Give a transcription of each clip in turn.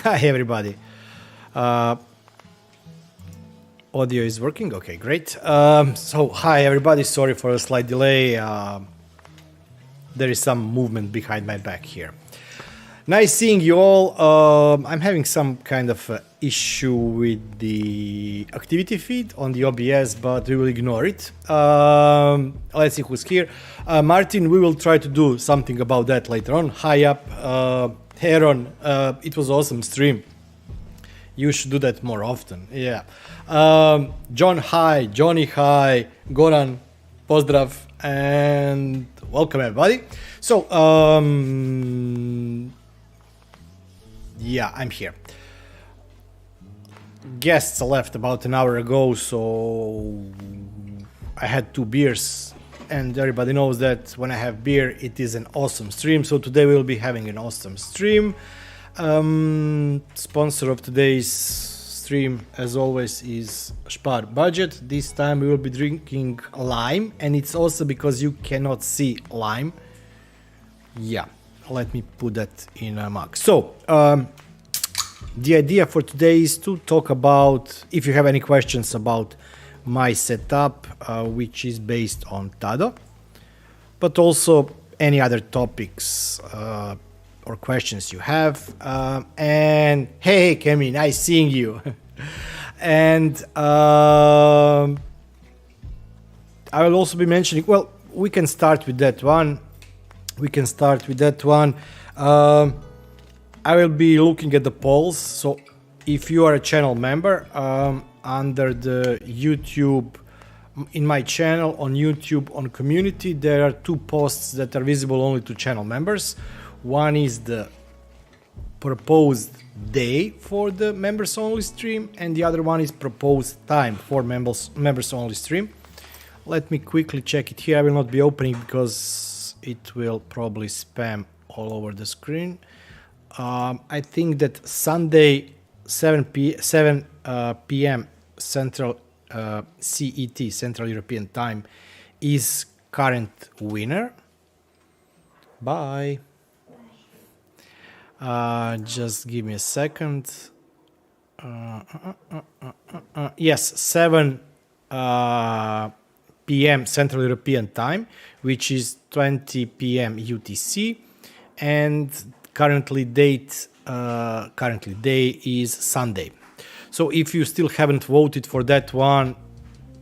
Hi everybody. Uh, Audio is working. Okay, great. So hi everybody. Sorry for a slight delay. There is some movement behind my back here. Nice seeing you all. I'm having some kind of issue with the activity feed on the OBS, but we will ignore it. Let's see who's here. Martin, we will try to do something about that later on. Hi up. Heron, it was awesome stream. You should do that more often. Yeah. John, hi. Johnny, hi. Goran, pozdrav. And welcome everybody. So, yeah, I'm here. Guests left about an hour ago, so I had 2 beers, and everybody knows that when I have beer, it is an awesome stream. So today we will be having an awesome stream. Sponsor of today's stream, as always, is Spar Budget. This time we will be drinking lime, and it's also because you cannot see lime. Yeah. Let me put that in a mug. So, the idea for today is to talk about, if you have any questions about my setup, which is based on Tado, but also any other topics or questions you have. And hey, Kemi, nice seeing you. And I will also be mentioning, well, we can start with that one. I will be looking at the polls. So if you are a channel member, under the YouTube, in my channel on YouTube on community, there are 2 posts that are visible only to channel members. One is the proposed day for the members only stream, and the other one is proposed time for members only stream. Let me quickly check it here. I will not be opening because it will probably spam all over the screen. I think that Sunday 7 p.m. Central CET, Central European Time, is current winner. Bye. Just give me a second. Yes, 7 p.m. Central European Time, which is 20 p.m. UTC, and currently day is Sunday. So if you still haven't voted for that one,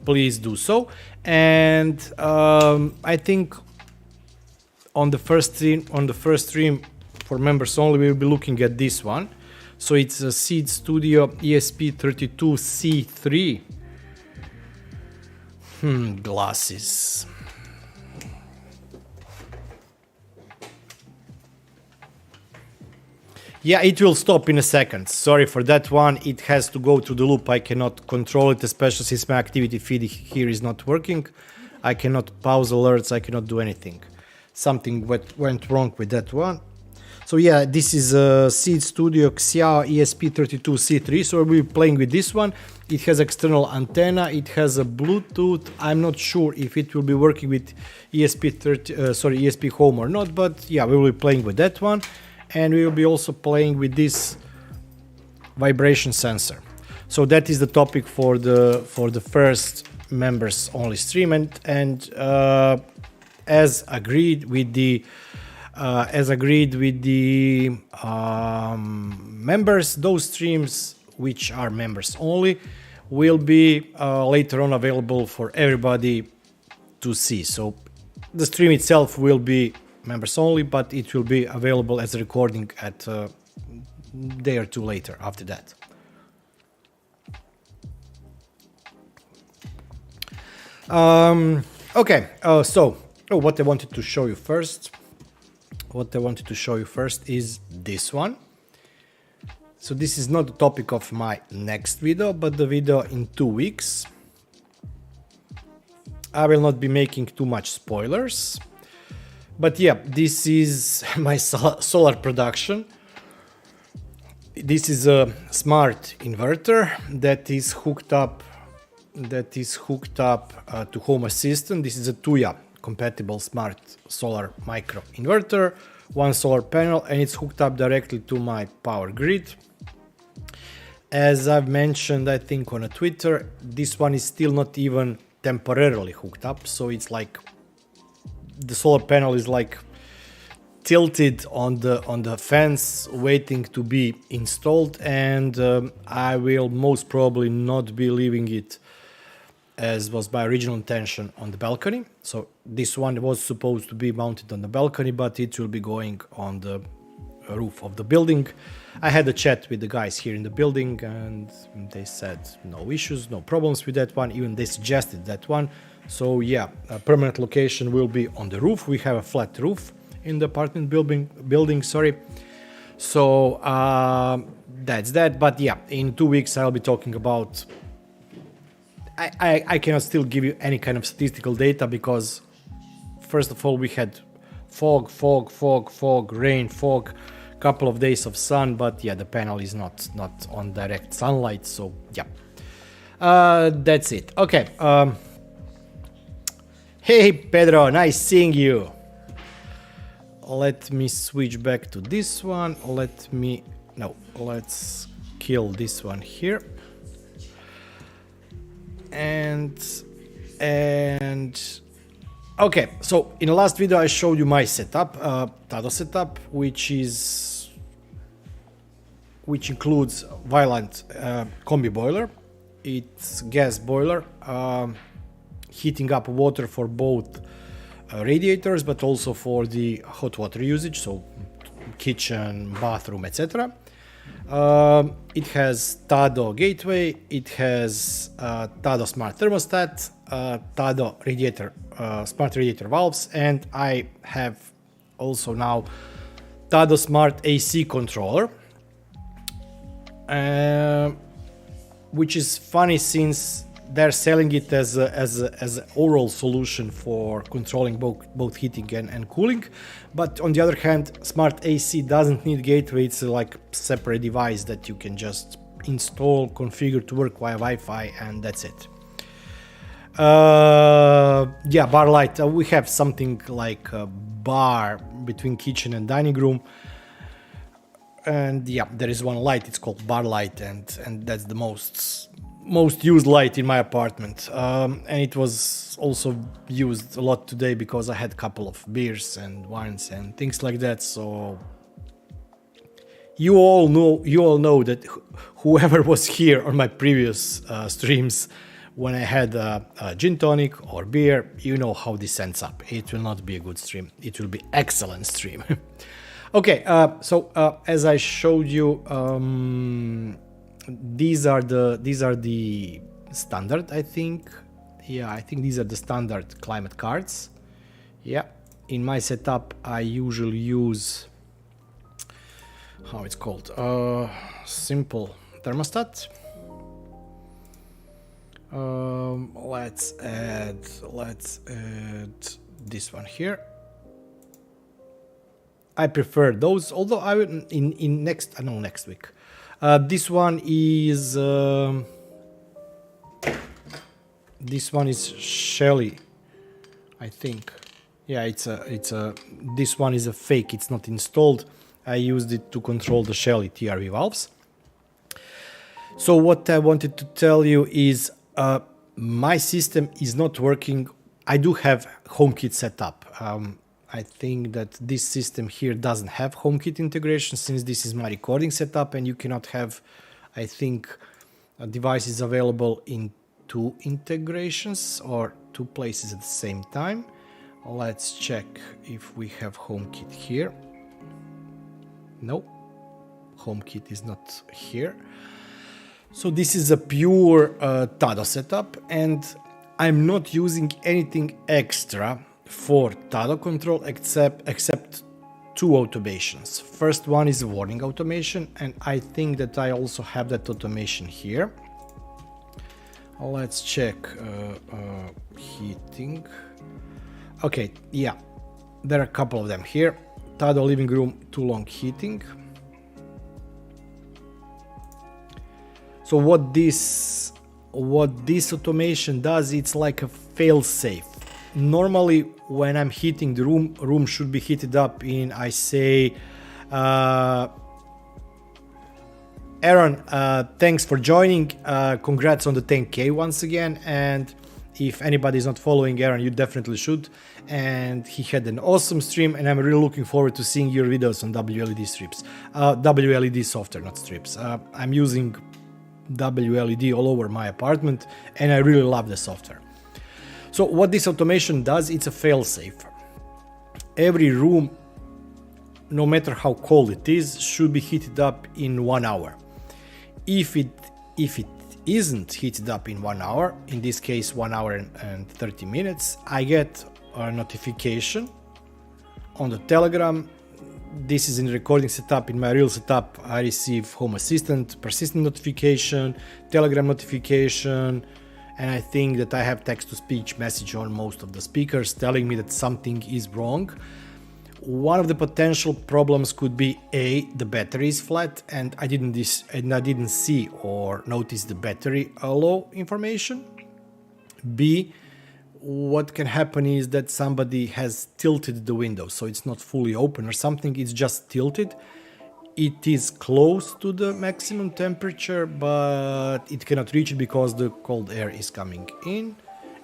please do so. And I think on the first stream for members only, we will be looking at this one. So it's a Seed Studio ESP32C3. Glasses. Yeah, it will stop in a second. Sorry for that one. It has to go through the loop. I cannot control it, especially since my activity feed here is not working. I cannot pause alerts. I cannot do anything. Something went wrong with that one. So yeah, this is a Seed Studio Xia ESP32C3. So we'll be playing with this one. It has external antenna. It has a Bluetooth. I'm not sure if it will be working with ESP Home or not, but yeah, we will be playing with that one. And we will be also playing with this vibration sensor. So that is the topic for the first members only stream, and as agreed with the members, those streams which are members only will be later on available for everybody to see. So the stream itself will be members only, but it will be available as a recording at a day or 2 later after that. Okay, so what I wanted to show you first is this one. So this is not the topic of my next video, but the video in 2 weeks. I will not be making too much spoilers. But yeah, this is my solar production. This is a smart inverter that is hooked up to Home Assistant. This is a Tuya compatible smart solar micro inverter, 1 solar panel, and it's hooked up directly to my power grid. as I've mentioned, I think on a Twitter, this one is still not even temporarily hooked up. So it's like the solar panel is like tilted on the fence waiting to be installed, and I will most probably not be leaving it as was my original intention on the balcony. So this one was supposed to be mounted on the balcony, but it will be going on the roof of the building. I had a chat with the guys here in the building and they said no issues, no problems with that one. Even they suggested that one. So yeah, a permanent location will be on the roof. We have a flat roof in the apartment building, sorry. So that's that. But yeah, in 2 weeks I'll be talking about, I cannot still give you any kind of statistical data because first of all we had fog, rain, fog, couple of days of sun, but yeah, the panel is not on direct sunlight, so yeah. That's it. Okay. Hey Pedro, nice seeing you. Let me switch back to this one. Let's kill this one here. And okay, so in the last video I showed you my setup, Tado setup, which includes Violent combi boiler. It's gas boiler, heating up water for both radiators, but also for the hot water usage, so kitchen, bathroom, etc. It has Tado gateway, it has Tado smart thermostat, Tado radiator, smart radiator valves, and I have also now Tado smart AC controller, which is funny since they're selling it as an overall solution for controlling both heating and cooling. But on the other hand, smart AC doesn't need gateway. It's like a separate device that you can just install, configure to work via Wi-Fi, and that's it. Yeah, bar light. We have something like a bar between kitchen and dining room. And yeah, there is one light, it's called bar light, and that's the most used light in my apartment. And it was also used a lot today because I had a couple of beers and wines and things like that. So you all know that whoever was here on my previous streams when I had a gin tonic or beer, you know how this ends up. It will not be a good stream, it will be excellent stream. Okay, so as I showed you, these are the standard, I think. Yeah, I think these are the standard climate cards. Yeah, in my setup I usually use, how it's called, simple thermostat. Let's add this one here. I prefer those, although I will in next week. This one is Shelly, I think. Yeah, this one is a fake. It's not installed. I used it to control the Shelly TRV valves. So what I wanted to tell you is my system is not working. I do have HomeKit set up. I think that this system here doesn't have HomeKit integration since this is my recording setup, and you cannot have, I think, devices available in two integrations or two places at the same time. Let's check if we have HomeKit here. No, HomeKit is not here. So this is a pure Tado setup, and I'm not using anything extra for Tado control except two automations. First one is a warning automation, and I think that I also have that automation here. Let's check heating. Okay, yeah, there are a couple of them here. Tado living room too long heating. So what this automation does, it's like a fail-safe. Normally when I'm heating the room should be heated up in, I say, Aaron, thanks for joining. Congrats on the 10K once again. And if anybody is not following Aaron, you definitely should. And he had an awesome stream, and I'm really looking forward to seeing your videos on WLED strips. WLED software, not strips. I'm using WLED all over my apartment, and I really love the software. So what this automation does, it's a fail-safe. Every room, no matter how cold it is, should be heated up in 1 hour. If it isn't heated up in 1 hour, in this case 1 hour and 30 minutes, I get a notification on the Telegram. This is in the recording setup. In my real setup, I receive Home Assistant, persistent notification, Telegram notification, and I think that I have text-to-speech message on most of the speakers telling me that something is wrong. One of the potential problems could be A, the battery is flat, and I didn't see or notice the battery low information. B, what can happen is that somebody has tilted the window, so it's not fully open or something, it's just tilted. It is close to the maximum temperature, but it cannot reach it because the cold air is coming in.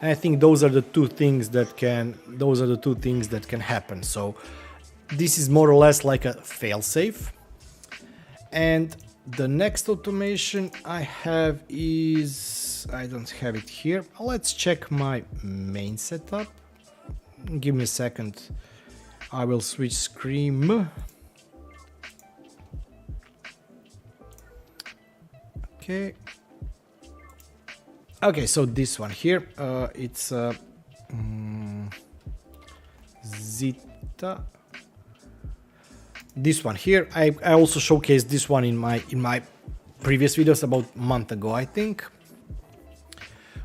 And I think those are the two things that can happen. So this is more or less like a fail-safe. And the next automation I have is, I don't have it here. Let's check my main setup. Give me a second. I will switch screen. Okay, so this one here, it's Zeta. This one here, I also showcased this one in my previous videos about a month ago, I think.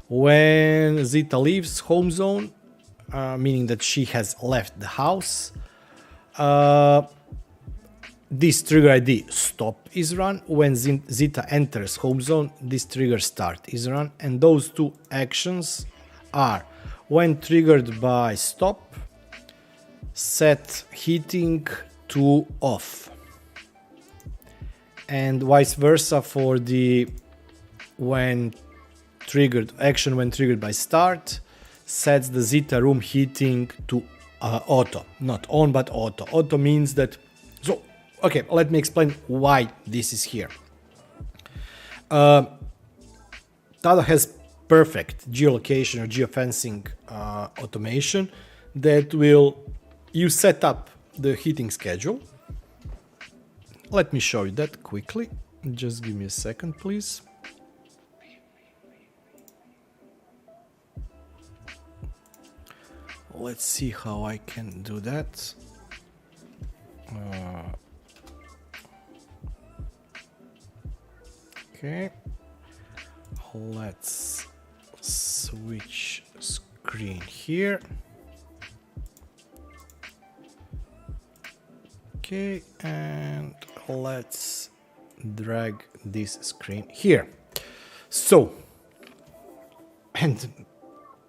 When Zeta leaves home zone, meaning that she has left the house, this trigger ID stop is run. When Zeta enters home zone, this trigger start is run. And those two actions are, when triggered by stop, set heating to off. And vice versa for the when triggered by start, sets the Zeta room heating to auto. Not on, but auto. Auto means that, so okay, let me explain why this is here. Tado has perfect geolocation or geofencing automation that will, you set up the heating schedule. Let me show you that quickly. Just give me a second, please. Let's see how I can do that. Okay, let's switch screen here. Okay, and let's drag this screen here. So, and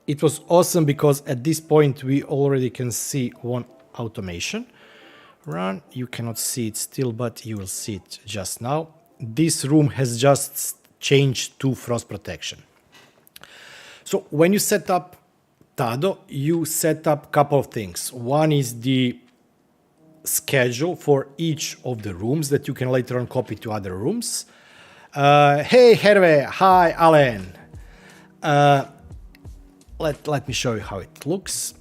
it was awesome because at this point we already can see one automation run. You cannot see it still, but you will see it just now. This room has just changed to frost protection. So when you set up Tado, you set up a couple of things. One is the schedule for each of the rooms that you can later on copy to other rooms. Hey Herve, hi Alan. Let me show you how it looks.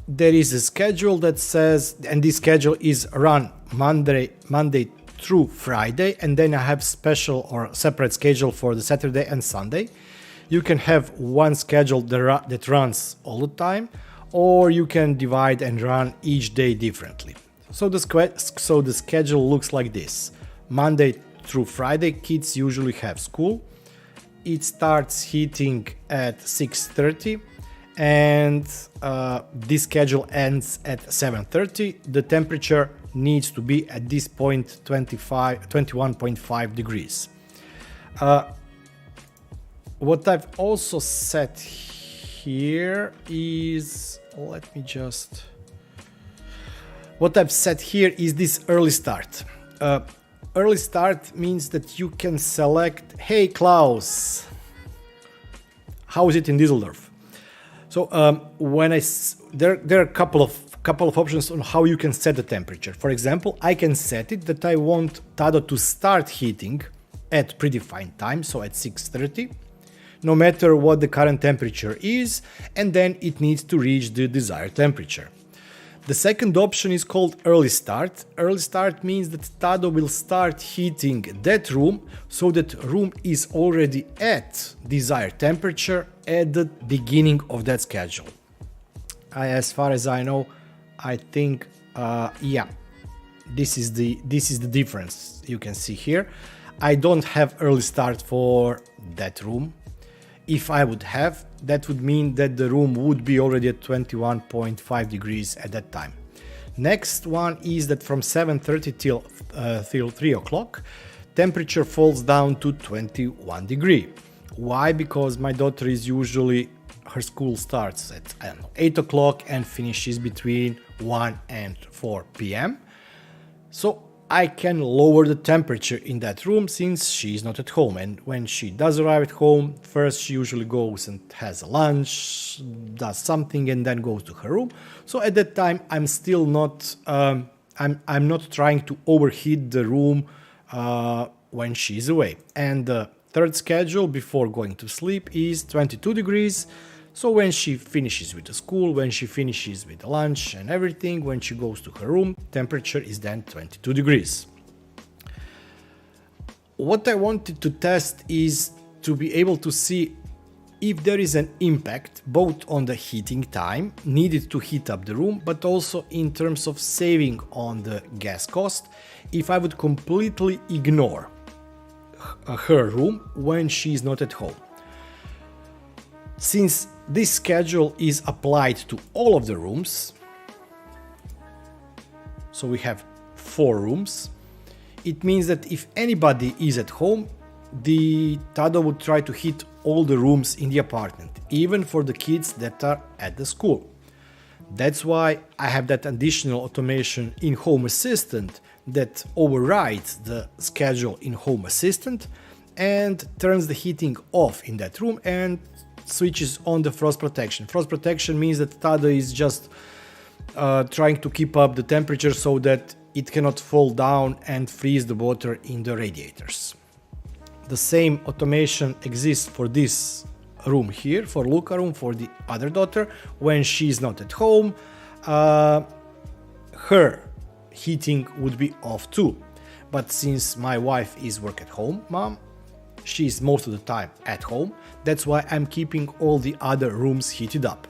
There is a schedule that says, and this schedule is run Monday through Friday, and then I have special or separate schedule for the Saturday and Sunday. You can have one schedule that runs all the time, or you can divide and run each day differently. So the schedule looks like this. Monday through Friday, kids usually have school. It starts heating at 6:30. And this schedule ends at 7:30. The temperature needs to be at this point 21.5 degrees. What I've also set here is, what I've set here is this early start. Early start means that you can select, hey Klaus, how is it in Düsseldorf? So there are a couple of options on how you can set the temperature. For example, I can set it that I want Tado to start heating at predefined time, so at 6:30, no matter what the current temperature is, and then it needs to reach the desired temperature. The second option is called early start. Early start means that Tado will start heating that room so that room is already at desired temperature at the beginning of that schedule. As far as I know, I think, yeah, this is the difference you can see here. I don't have early start for that room. If I would have, that would mean that the room would be already at 21.5 degrees at that time. Next one is that from 7:30 till 3 o'clock, temperature falls down to 21 degree. Why? Because my daughter is usually, her school starts at 8 o'clock and finishes between 1 and 4 p.m. So I can lower the temperature in that room since she is not at home. And when she does arrive at home, first she usually goes and has a lunch, does something, and then goes to her room. So at that time, I'm still not, I'm not trying to overheat the room when she's away. And the third schedule before going to sleep is 22 degrees. So when she finishes with the school, when she finishes with the lunch and everything, when she goes to her room, temperature is then 22 degrees. What I wanted to test is to be able to see if there is an impact both on the heating time needed to heat up the room, but also in terms of saving on the gas cost, if I would completely ignore her room when she is not at home. Since this schedule is applied to all of the rooms, so we have 4 rooms, it means that if anybody is at home, the Tado would try to heat all the rooms in the apartment, even for the kids that are at the school. That's why I have that additional automation in Home Assistant that overrides the schedule in Home Assistant and turns the heating off in that room and switches on the frost protection. Frost protection means that Tado is just trying to keep up the temperature so that it cannot fall down and freeze the water in the radiators. The same automation exists for this room here, for Luca room, for the other daughter. When she's not at home, her heating would be off too. But since my wife is work at home mom, she's most of the time at home. That's why I'm keeping all the other rooms heated up.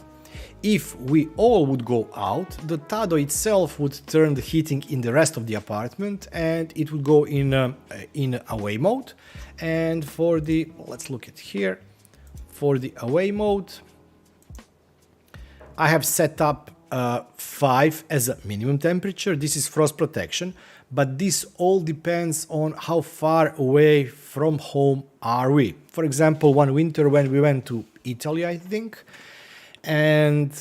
If we all would go out, the Tado itself would turn the heating in the rest of the apartment and it would go in away mode. And for the, let's look at here, for the away mode, I have set up 5 as a minimum temperature. This is frost protection, but this all depends on how far away from home are we. For example, one winter when we went to Italy, I think, and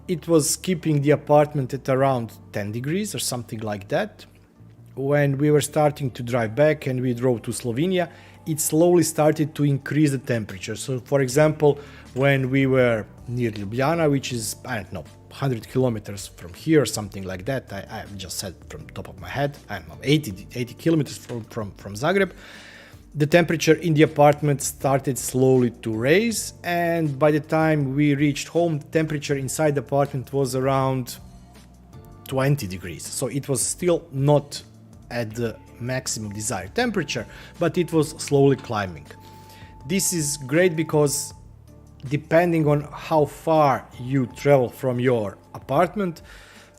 it was keeping the apartment at around 10 degrees or something like that. When we were starting to drive back and we drove to Slovenia, it slowly started to increase the temperature. So for example, when we were near Ljubljana, which is, I don't know, 100 kilometers from here or something like that, I just said from top of my head, I don't know, 80 kilometers from Zagreb, the temperature in the apartment started slowly to raise, and by the time we reached home, temperature inside the apartment was around 20 degrees. So it was still not at the maximum desired temperature, but it was slowly climbing. This is great because depending on how far you travel from your apartment,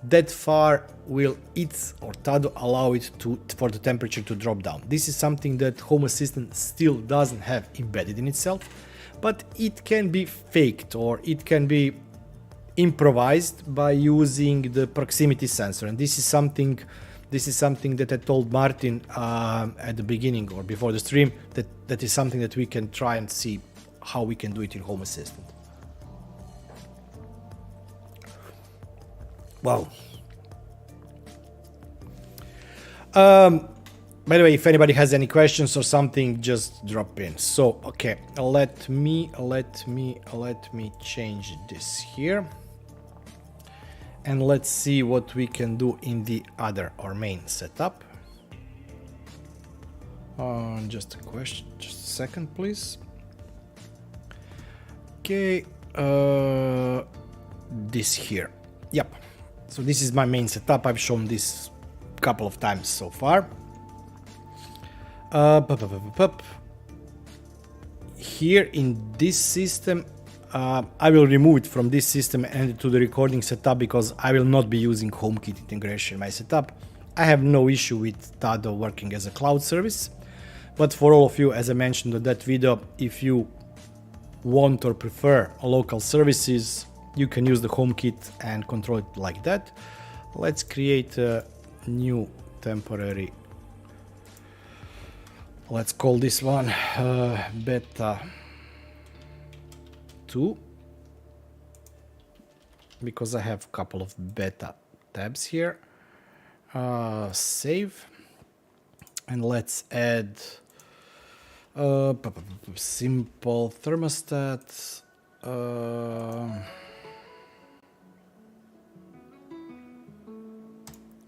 that far will it or Tado allow it for the temperature to drop down. This is something that Home Assistant still doesn't have embedded in itself, but it can be faked or it can be improvised by using the proximity sensor. And this is something that I told Martin at the beginning or before the stream, that is something that we can try and see how we can do it in Home Assistant. Wow. By the way, if anybody has any questions or something, just drop in. So, okay, let me change this here. And let's see what we can do in the other or main setup. Just a question, just a second, please. Okay, this here. Yep. So this is my main setup. I've shown this a couple of times so far. Here in this system, I will remove it from this system and to the recording setup because I will not be using HomeKit integration in my setup. I have no issue with Tado working as a cloud service, but for all of you, as I mentioned in that video, if you want or prefer local services, you can use the HomeKit and control it like that. Let's create a new temporary. Let's call this one beta 2 because I have a couple of beta tabs here. Save, and let's add simple thermostat.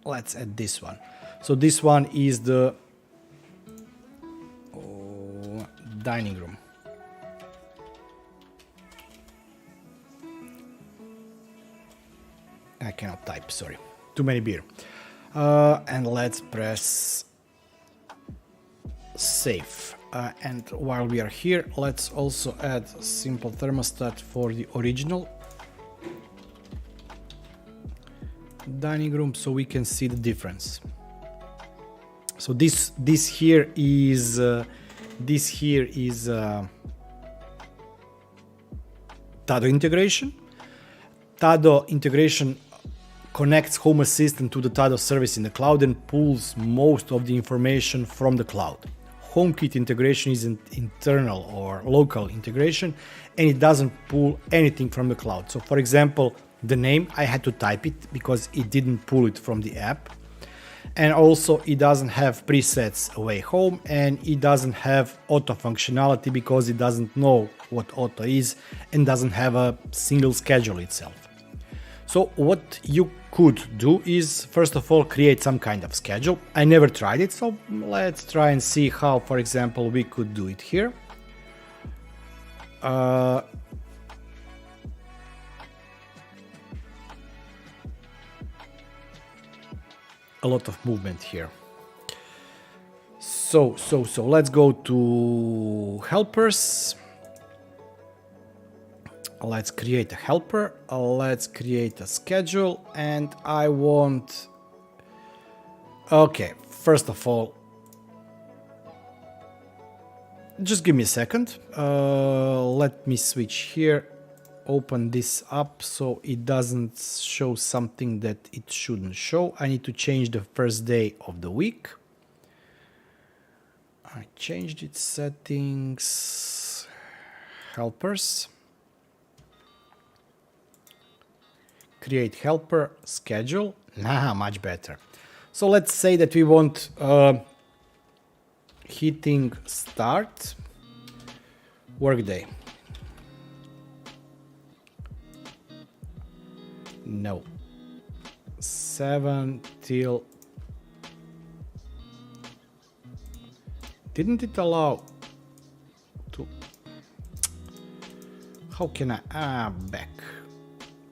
Let's add this one. So this one is the dining room. I cannot type, sorry. Too many beer. And let's press save. And while we are here, let's also add simple thermostat for the original dining room so we can see the difference. So this here is Tado integration. Tado integration connects Home Assistant to the Tado service in the cloud and pulls most of the information from the cloud. HomeKit integration is an internal or local integration, and it doesn't pull anything from the cloud. So for example, the name, I had to type it because it didn't pull it from the app. And also it doesn't have presets away home, and it doesn't have auto functionality because it doesn't know what auto is and doesn't have a single schedule itself. So what you could do is, first of all, create some kind of schedule. I never tried it, so let's try and see how, for example, we could do it here. A lot of movement here. So let's go to helpers. Let's create a helper. Let's create a schedule, and I want. Okay, first of all, just give me a second. Let me switch here. Open this up so it doesn't show something that it shouldn't show. I need to change the first day of the week. I changed its settings. Helpers. Create helper, schedule. Nah, much better. So let's say that we want hitting start workday. No. 7 till. Didn't it allow to? How can I? Back.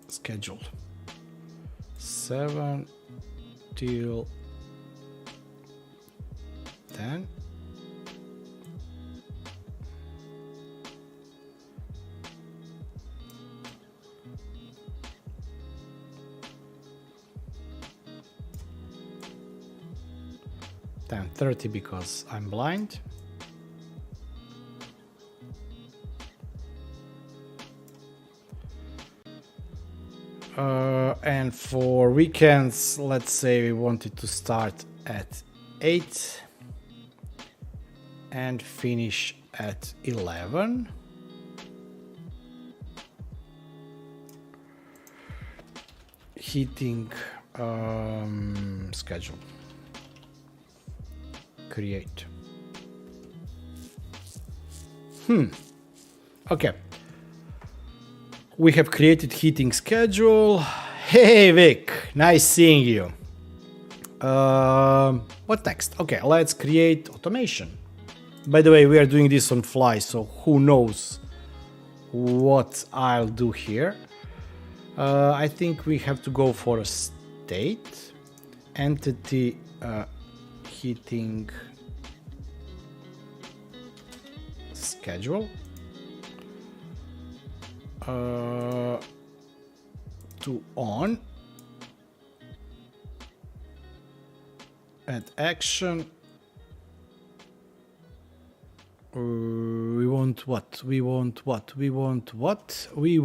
Scheduled. 7 till 10. $10:30 because I'm blind. And for weekends, let's say we wanted to start at 8 and finish at 11. Hitting schedule. create. Okay. We have created heating schedule. Hey Vic, nice seeing you. What next? Okay, let's create automation. By the way, we are doing this on fly, so who knows what I'll do here. I think we have to go for a state, entity, heating schedule, to on, add action. We want what? We want what? We want what? We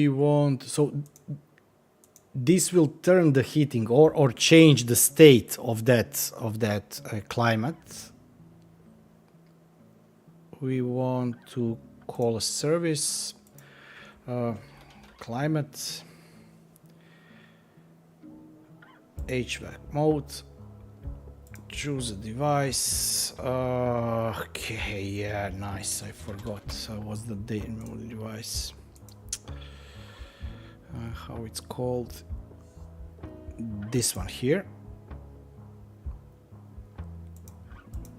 want, so this will turn the heating or change the state of that climate. We want to call a service, climate, HVAC mode, choose a device. Okay, yeah, nice. I forgot what's the device. How it's called. This one here.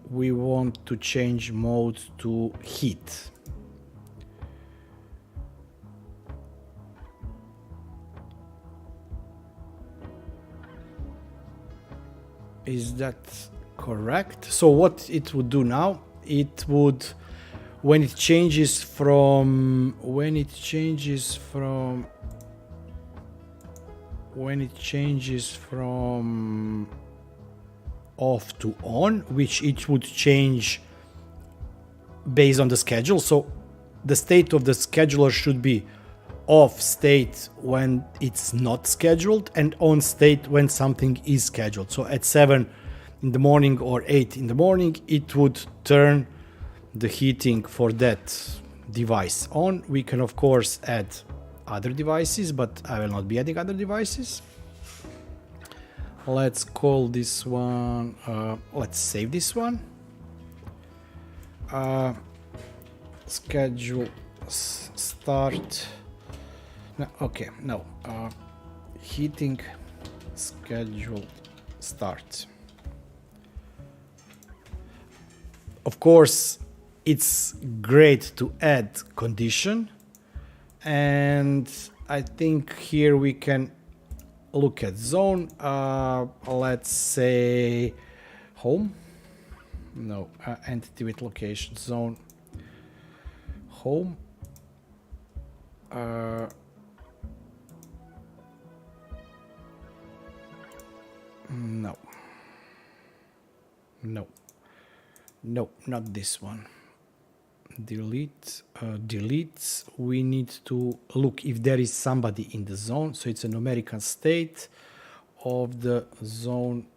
We want to change mode to heat. Is that correct? So what it would do now, it would, when it changes from off to on, which it would change based on the schedule. So the state of the scheduler should be off state when it's not scheduled and on state when something is scheduled. So at 7 in the morning or 8 in the morning, it would turn the heating for that device on. We can of course add other devices, but I will not be adding other devices. Let's call this one, let's save this one. Schedule start. No, okay, no. Heating schedule start. Of course, it's great to add condition, and I think here we can look at zone. Let's say home. No, entity with location zone. Home. No. No. No, not this one. Delete. Delete. We need to look if there is somebody in the zone. So it's a numerical state of the zone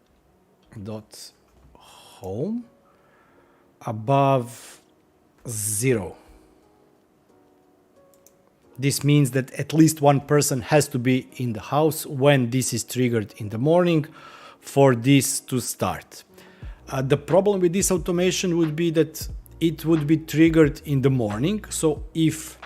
dot home above 0. This means that at least one person has to be in the house when this is triggered in the morning for this to start. The problem with this automation would be that it would be triggered in the morning. So if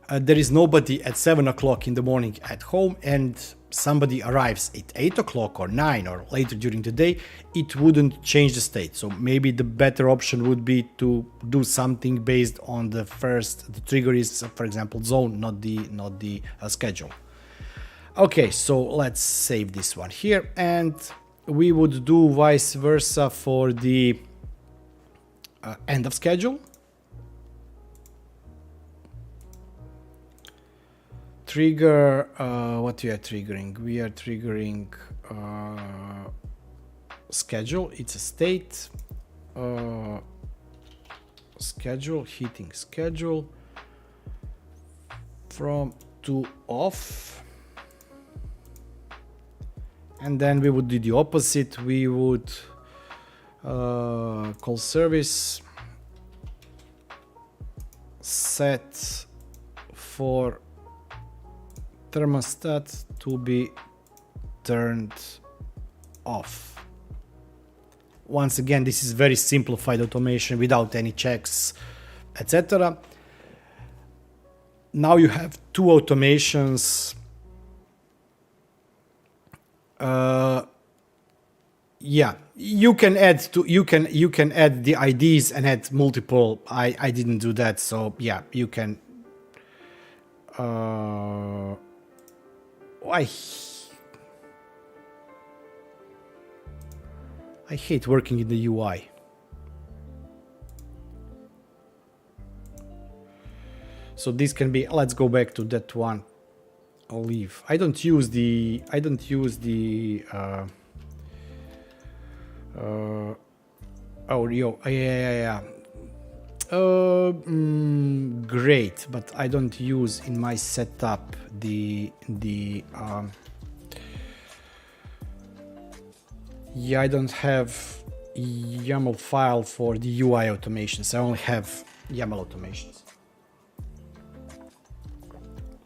there is nobody at 7 o'clock in the morning at home and somebody arrives at 8 o'clock or 9 or later during the day, it wouldn't change the state. So maybe the better option would be to do something based on the trigger is, for example, zone, not the schedule. Okay, so let's save this one here, and we would do vice versa for the end of schedule. Trigger, what we are triggering? We are triggering schedule. It's a state. Schedule, heating schedule from to off. And then we would do the opposite. We would call service set for thermostat to be turned off. Once again, this is very simplified automation without any checks, etc. Now you have two automations. Yeah, you can add the IDs and add multiple. I didn't do that, so yeah, you can. I hate working in the UI. So this can be. Let's go back to that one. I'll leave. I don't use the. Oh, yeah. Great, but I don't use in my setup yeah, I don't have YAML file for the UI automations. I only have YAML automations.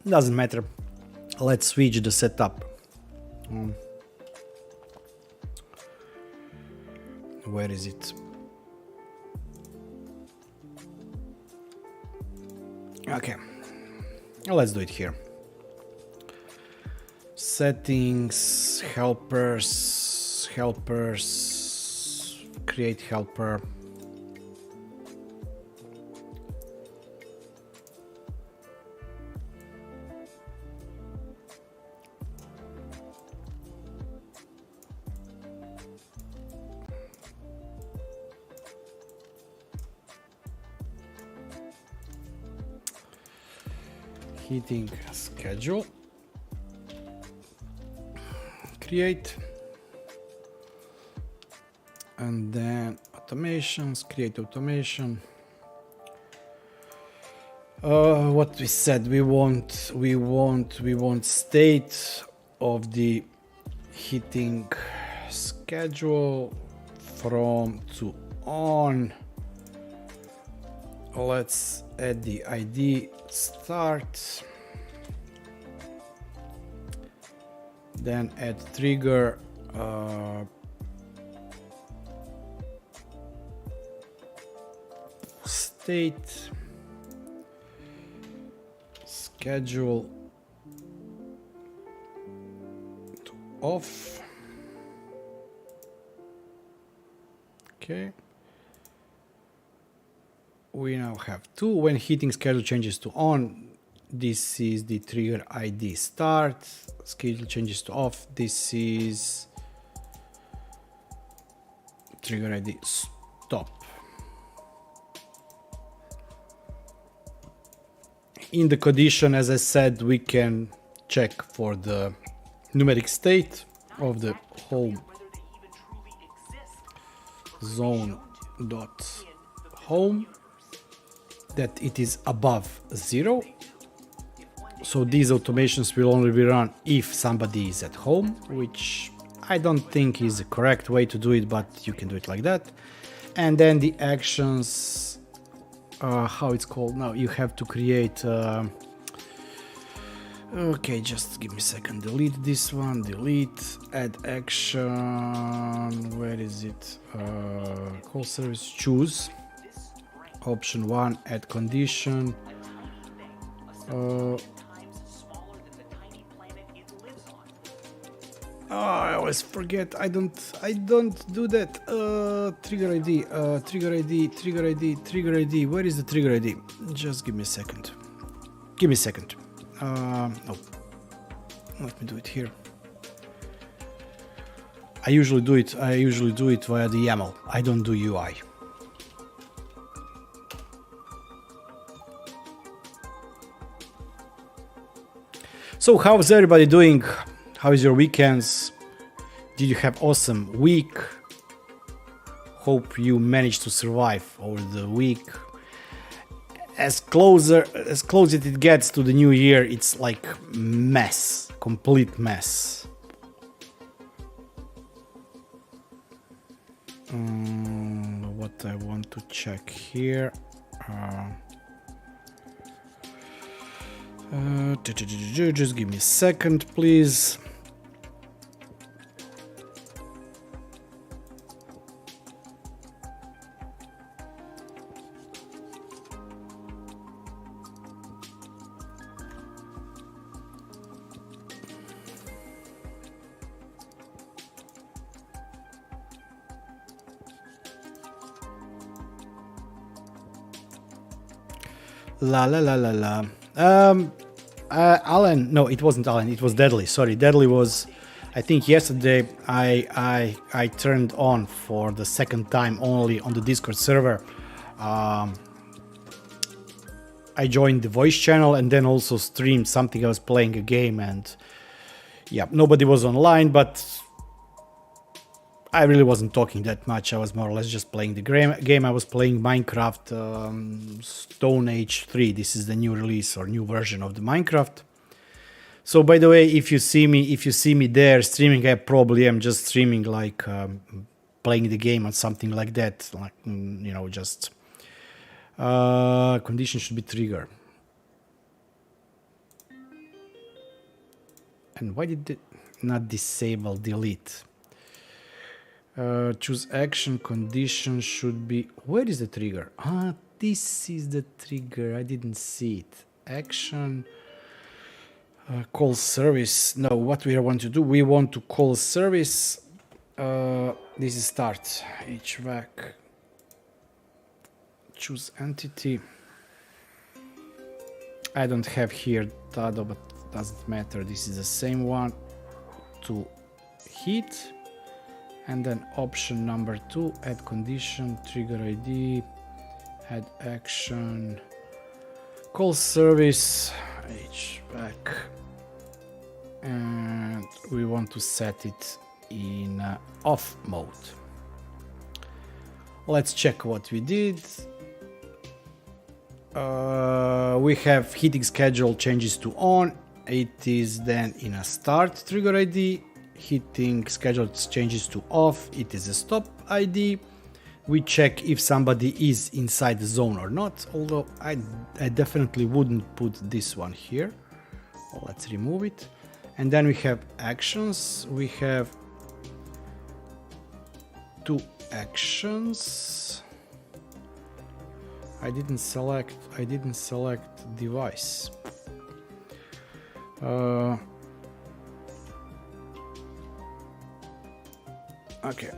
Doesn't matter. Let's switch the setup. Where is it? Okay, let's do it here. Settings, helpers, create helper. Heating schedule, create, and then automations, create automation. What we said, we want state of the heating schedule from to on. Let's add the ID start, then add trigger, state, schedule to off. Okay. We now have two. When heating schedule changes to on, this is the trigger ID start. Schedule changes to off, this is trigger ID stop. In the condition, as I said, we can check for the numeric state of the home zone dot home, that it is above 0. So these automations will only be run if somebody is at home, which I don't think is the correct way to do it, but you can do it like that. And then the actions, how it's called now, you have to create, okay, just give me a second, delete this one, delete, add action, where is it, call service, choose. Option 1, add condition. I always forget. I don't do that. Trigger ID. Where is the trigger ID? Just give me a second. No. Let me do it here. I usually do it via the YAML. I don't do UI. So how's everybody doing? How is your weekends? Did you have awesome week? Hope you managed to survive over the week. As close it gets to the new year, it's like mess, complete mess. What I want to check here. Just give me a second, please. La la la la la. Alan, no, it wasn't Alan. It was Deadly. Sorry, Deadly was. I think yesterday I turned on for the second time only on the Discord server. I joined the voice channel and then also streamed something. I was playing a game and yeah, nobody was online, but I really wasn't talking that much. I was more or less just playing the game. I was playing Minecraft Stone Age 3. This is the new release or new version of the Minecraft. So by the way, if you see me there streaming, I probably am just streaming like playing the game or something like that. Like you know, just condition should be trigger. And why did it not disable delete? Choose action, condition should be... Where is the trigger? Ah, this is the trigger. I didn't see it. Action, call service. No, what we want to do, we want to call service. This is start. HVAC. Choose entity. I don't have here Tado, but doesn't matter. This is the same one. To heat. And then option number 2, add condition, trigger ID, add action, call service, HVAC, and we want to set it in off mode. Let's check what we did. We have heating schedule changes to on. It is then in a start trigger ID. Heating schedule changes to off. It is a stop ID. We check if somebody is inside the zone or not, although I definitely wouldn't put this one here. Well, let's remove it. And then we have actions. We have 2 actions. I didn't select device. Okay,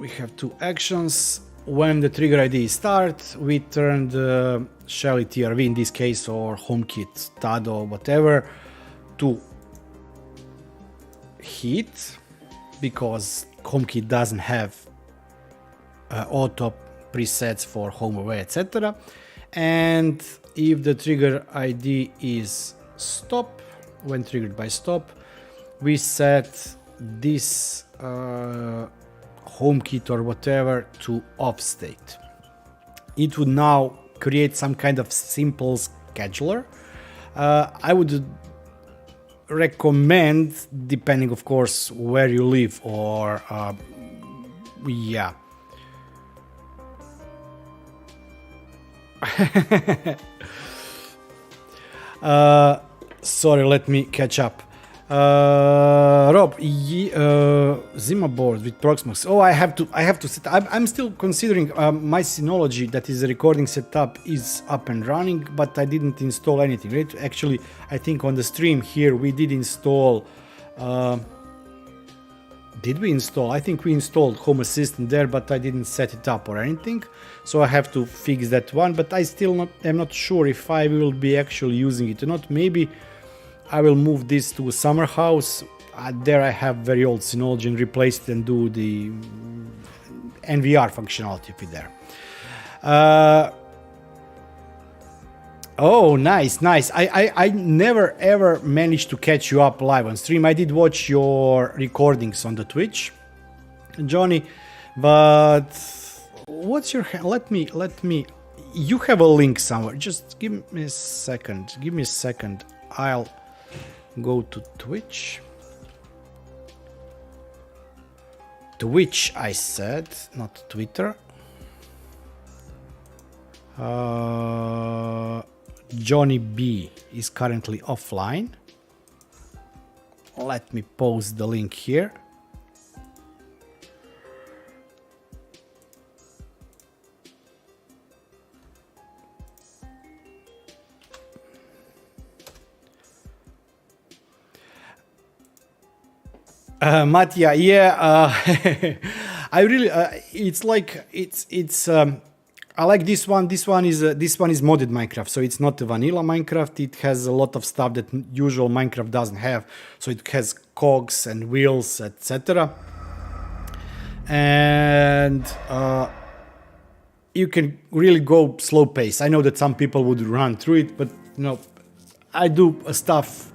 we have 2 actions. When the trigger ID starts, we turn the Shelly TRV in this case, or HomeKit, Tado, whatever, to heat, because HomeKit doesn't have auto presets for home away, etc. And if the trigger ID is stop, when triggered by stop, we set this HomeKit or whatever to off state. It would now create some kind of simple scheduler. I would recommend, depending of course where you live, or yeah. Sorry, let me catch up. Rob, Zima board with Proxmox. Oh, I have to set. I'm still considering my Synology, that is the recording setup, is up and running, but I didn't install anything. Right? Actually, I think on the stream here we did install. Did we install? I think we installed Home Assistant there, but I didn't set it up or anything. So I have to fix that one. But I still am not sure if I will be actually using it or not. Maybe I will move this to a summer house. There I have very old Synology and replace it and do the NVR functionality with there. Oh, nice. I never ever managed to catch you up live on stream. I did watch your recordings on the Twitch, Johnny, but what's your... Let me... You have a link somewhere. Just give me a second. I'll go to Twitch. Twitch, I said, not Twitter. Johnny B is currently offline. Let me post the link here. Mattia, yeah, I really, it's like, it's I like this one. This one is modded Minecraft, so it's not a vanilla Minecraft. It has a lot of stuff that usual Minecraft doesn't have. So it has cogs and wheels, etc. And you can really go slow pace. I know that some people would run through it, but you know, I do stuff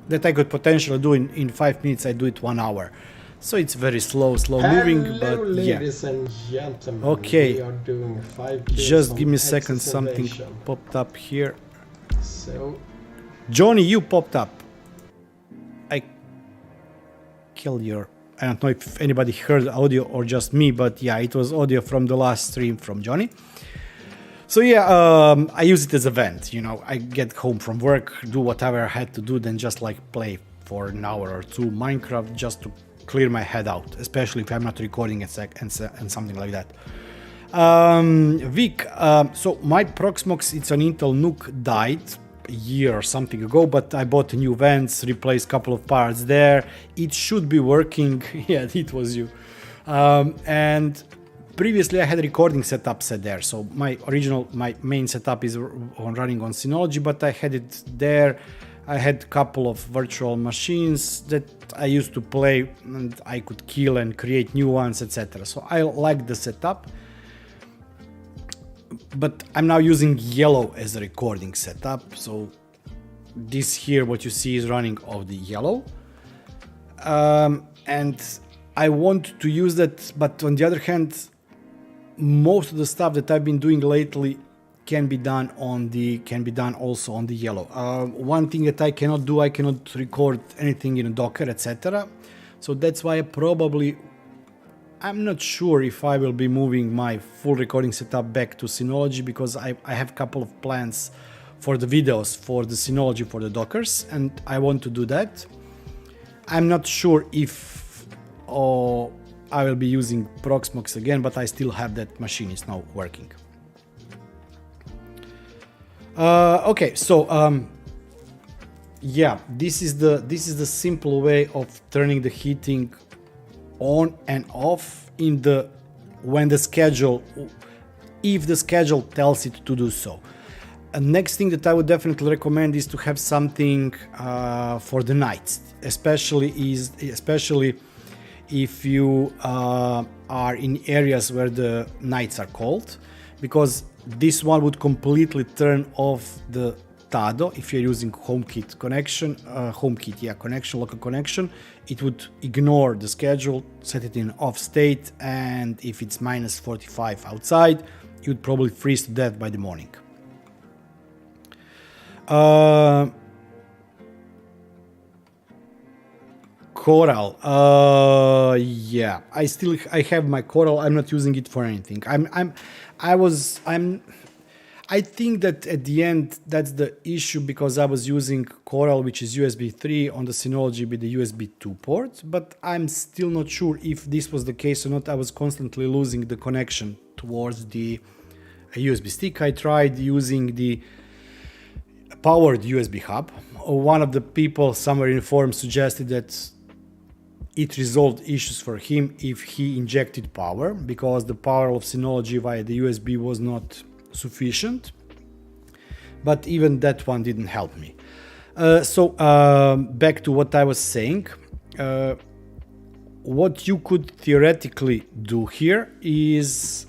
that I could potentially do in 5 minutes. I do it 1 hour. So it's very slow moving, but yeah. Ladies and gentlemen, okay, we are doing 5K. Just give me a second, something popped up here. So, Johnny, you popped up. I killed your... I don't know if anybody heard audio or just me, but yeah, it was audio from the last stream from Johnny. So yeah, I use it as a vent, you know, I get home from work, do whatever I had to do, then just like play for an hour or two Minecraft just to clear my head out, especially if I'm not recording and something like that. Vic, so my Proxmox, it's an Intel NUC, died a year or something ago, but I bought new vents, replaced a couple of parts there. It should be working. Yeah, it was you. And previously I had a recording setup set there, so my main setup is running on Synology, but I had it there. I had a couple of virtual machines that I used to play, and I could kill and create new ones, etc. So I like the setup, but I'm now using yellow as a recording setup. So this here, what you see, is running off the yellow, and I want to use that. But on the other hand, most of the stuff that I've been doing lately can be done also on the yellow. One thing that I cannot do, I cannot record anything in a Docker, etc. So that's why I'm not sure if I will be moving my full recording setup back to Synology, because I have a couple of plans for the videos for the Synology for the Dockers, and I want to do that. I'm not sure if I will be using Proxmox again, but I still have that machine, it's now working. Okay, so yeah, this is the simple way of turning the heating on and off if the schedule tells it to do so. Next thing that I would definitely recommend is to have something for the nights, especially if you are in areas where the nights are cold, because this one would completely turn off the Tado. If you're using HomeKit connection, local connection, it would ignore the schedule, set it in off state, and if it's minus 45 outside, you would probably freeze to death by the morning. Coral, yeah, I have my Coral. I'm not using it for anything. I think that at the end that's the issue, because I was using Coral, which is USB 3 on the Synology with the USB 2 port, but I'm still not sure if this was the case or not. I was constantly losing the connection towards the USB stick. I tried using the powered USB hub. One of the people somewhere in the forum suggested that it resolved issues for him if he injected power, because the power of Synology via the USB was not sufficient, but even that one didn't help me. So back to what I was saying, what you could theoretically do here is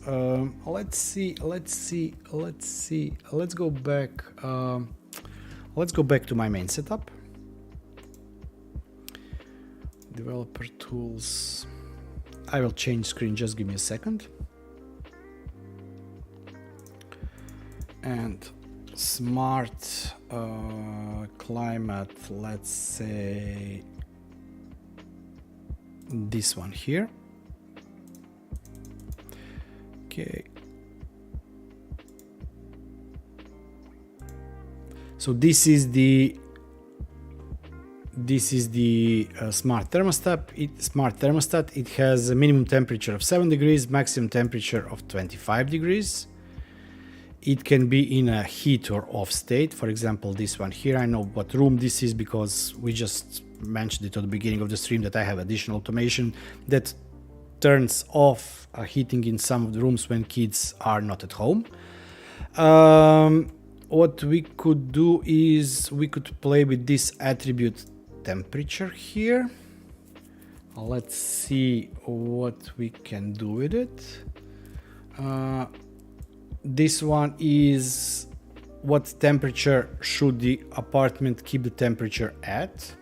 let's go back to my main setup. Developer tools. I will change screen, just give me a second. And smart climate, let's say this one here. Okay. So this is the smart thermostat. It has a minimum temperature of 7 degrees, maximum temperature of 25 degrees. It can be in a heat or off state. For example, this one here, I know what room this is because we just mentioned it at the beginning of the stream that I have additional automation that turns off heating in some of the rooms when kids are not at home. What we could do is we could play with this attribute temperature here. Let's see what we can do with it. This one is what temperature should the apartment keep the temperature at.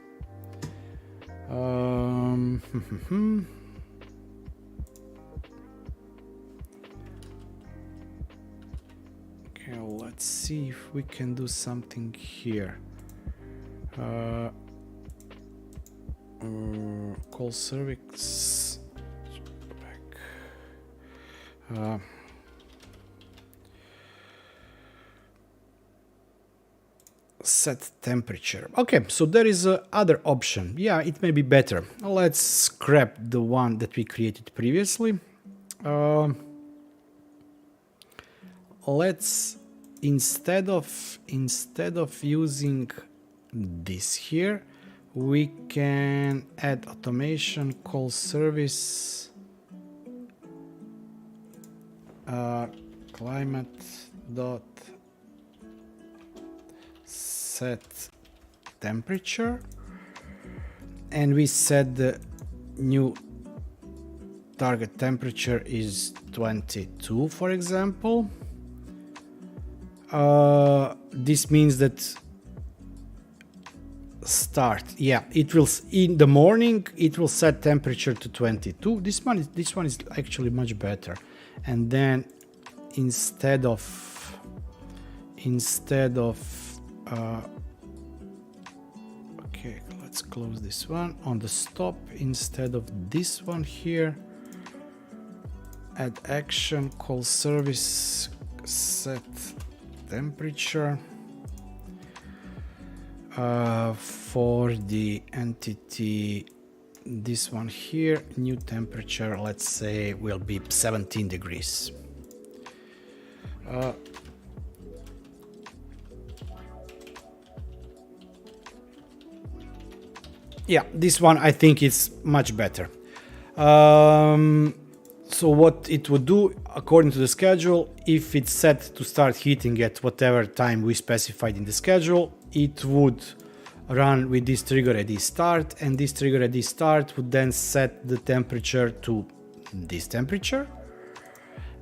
Okay, let's see if we can do something here. Call service. Set temperature. Okay, so there is a other option. Yeah, it may be better. Let's scrap the one that we created previously. Let's instead of using this here, we can add automation call service climate dot set temperature, and we set the new target temperature is 22, for example. This means that start, yeah, it will in the morning it will set temperature to 22. This one is actually much better. And then instead of okay, let's close this one. On the stop, instead of this one here, add action call service set temperature for the entity. This one here, new temperature, let's say will be 17 degrees. Yeah, this one I think is much better. So what it would do, according to the schedule, if it's set to start heating at whatever time we specified in the schedule, it would run with this trigger ID start, and this trigger ID start would then set the temperature to this temperature.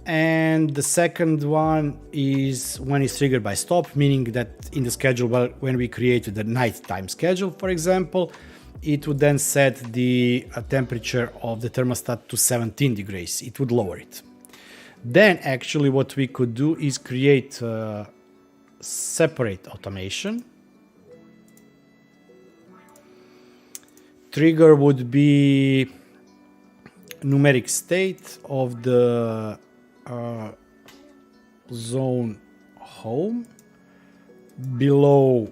And the second one is when it's triggered by stop, meaning that in the schedule, well, when we created the nighttime schedule, for example, it would then set the temperature of the thermostat to 17 degrees. It would lower it. Then actually what we could do is create separate automation. Trigger would be numeric state of the zone home below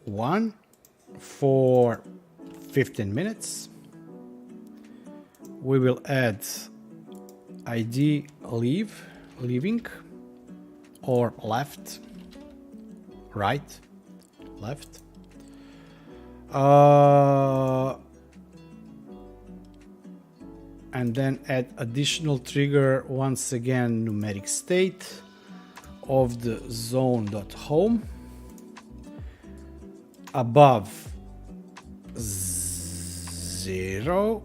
1 for 15 minutes. We will add ID leaving or left, right, left. And then add additional trigger, once again numeric state of the zone.home above 0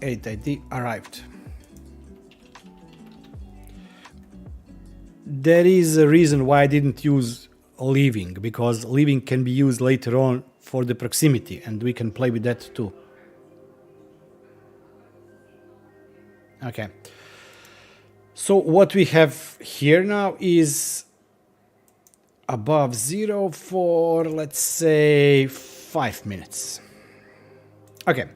8 ID arrived. There is a reason why I didn't use leaving, because leaving can be used later on for the proximity, and we can play with that too. Okay. So what we have here now is above 0 for, let's say, 5 minutes. Okay.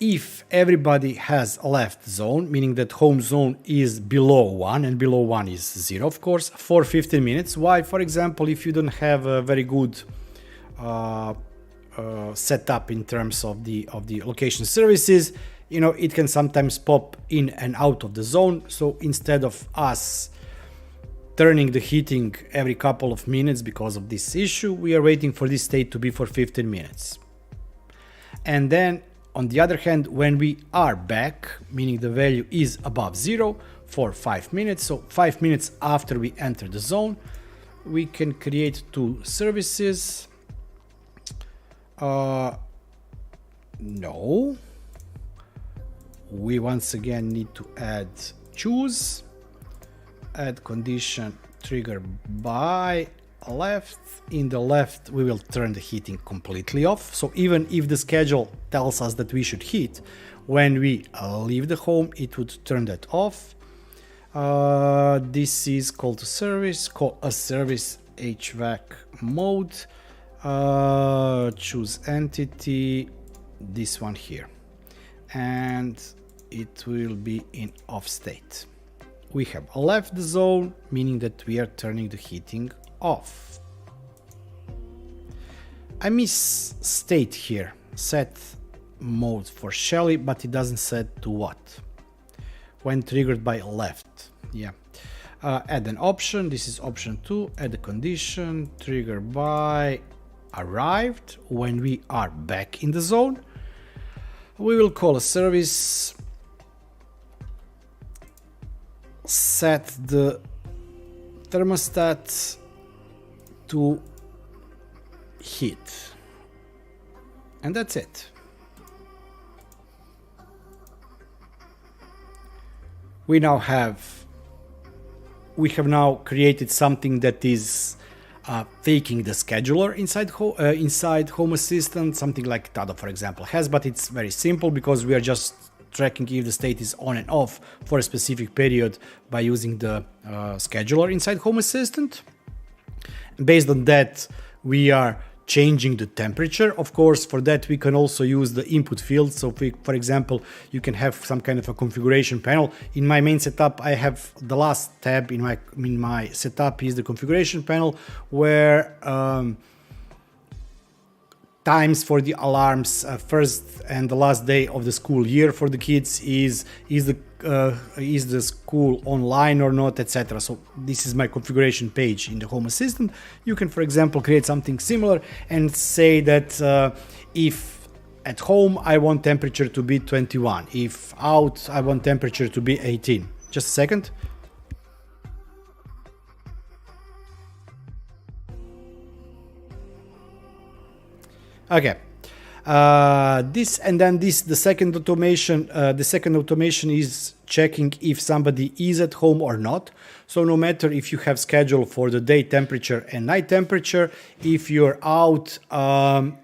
If everybody has left zone, meaning that home zone is below 1 and below 1 is 0, of course, for 15 minutes. Why? For example, if you don't have a very good setup in terms of the location services, you know, it can sometimes pop in and out of the zone. So instead of us turning the heating every couple of minutes because of this issue. We are waiting for this state to be for 15 minutes. And then on the other hand, when we are back, meaning the value is above 0 for 5 minutes, so 5 minutes after we enter the zone, we can create two services. No. We once again need to add choose, add condition trigger by left. In the left, we will turn the heating completely off. So even if the schedule tells us that we should heat, when we leave the home, it would turn that off. This is call to service, call a service HVAC mode, choose entity, this one here, and it will be in off state. We have left the zone, meaning that we are turning the heating off. I miss state here, set mode for Shelly, but it doesn't set to what. When triggered by left, yeah. Add an option, this is option 2, add a condition, trigger by arrived. When we are back in the zone, we will call a service, set the thermostat to heat, and that's it. We have now created something that is faking the scheduler inside Home Assistant, something like Tado, for example, has, but it's very simple because we are just tracking if the state is on and off for a specific period by using the scheduler inside Home Assistant. Based on that, we are changing the temperature. Of course, for that we can also use the input field. So for example, you can have some kind of a configuration panel. In my main setup, I have the last tab in my setup is the configuration panel, where times for the alarms, first and the last day of the school year for the kids, is the school online or not, etc. So this is my configuration page in the Home Assistant. You can, for example, create something similar and say that if at home I want temperature to be 21, if out I want temperature to be 18. Just a second. Okay, the second automation is checking if somebody is at home or not. So no matter if you have schedule for the day temperature and night temperature, if you're out,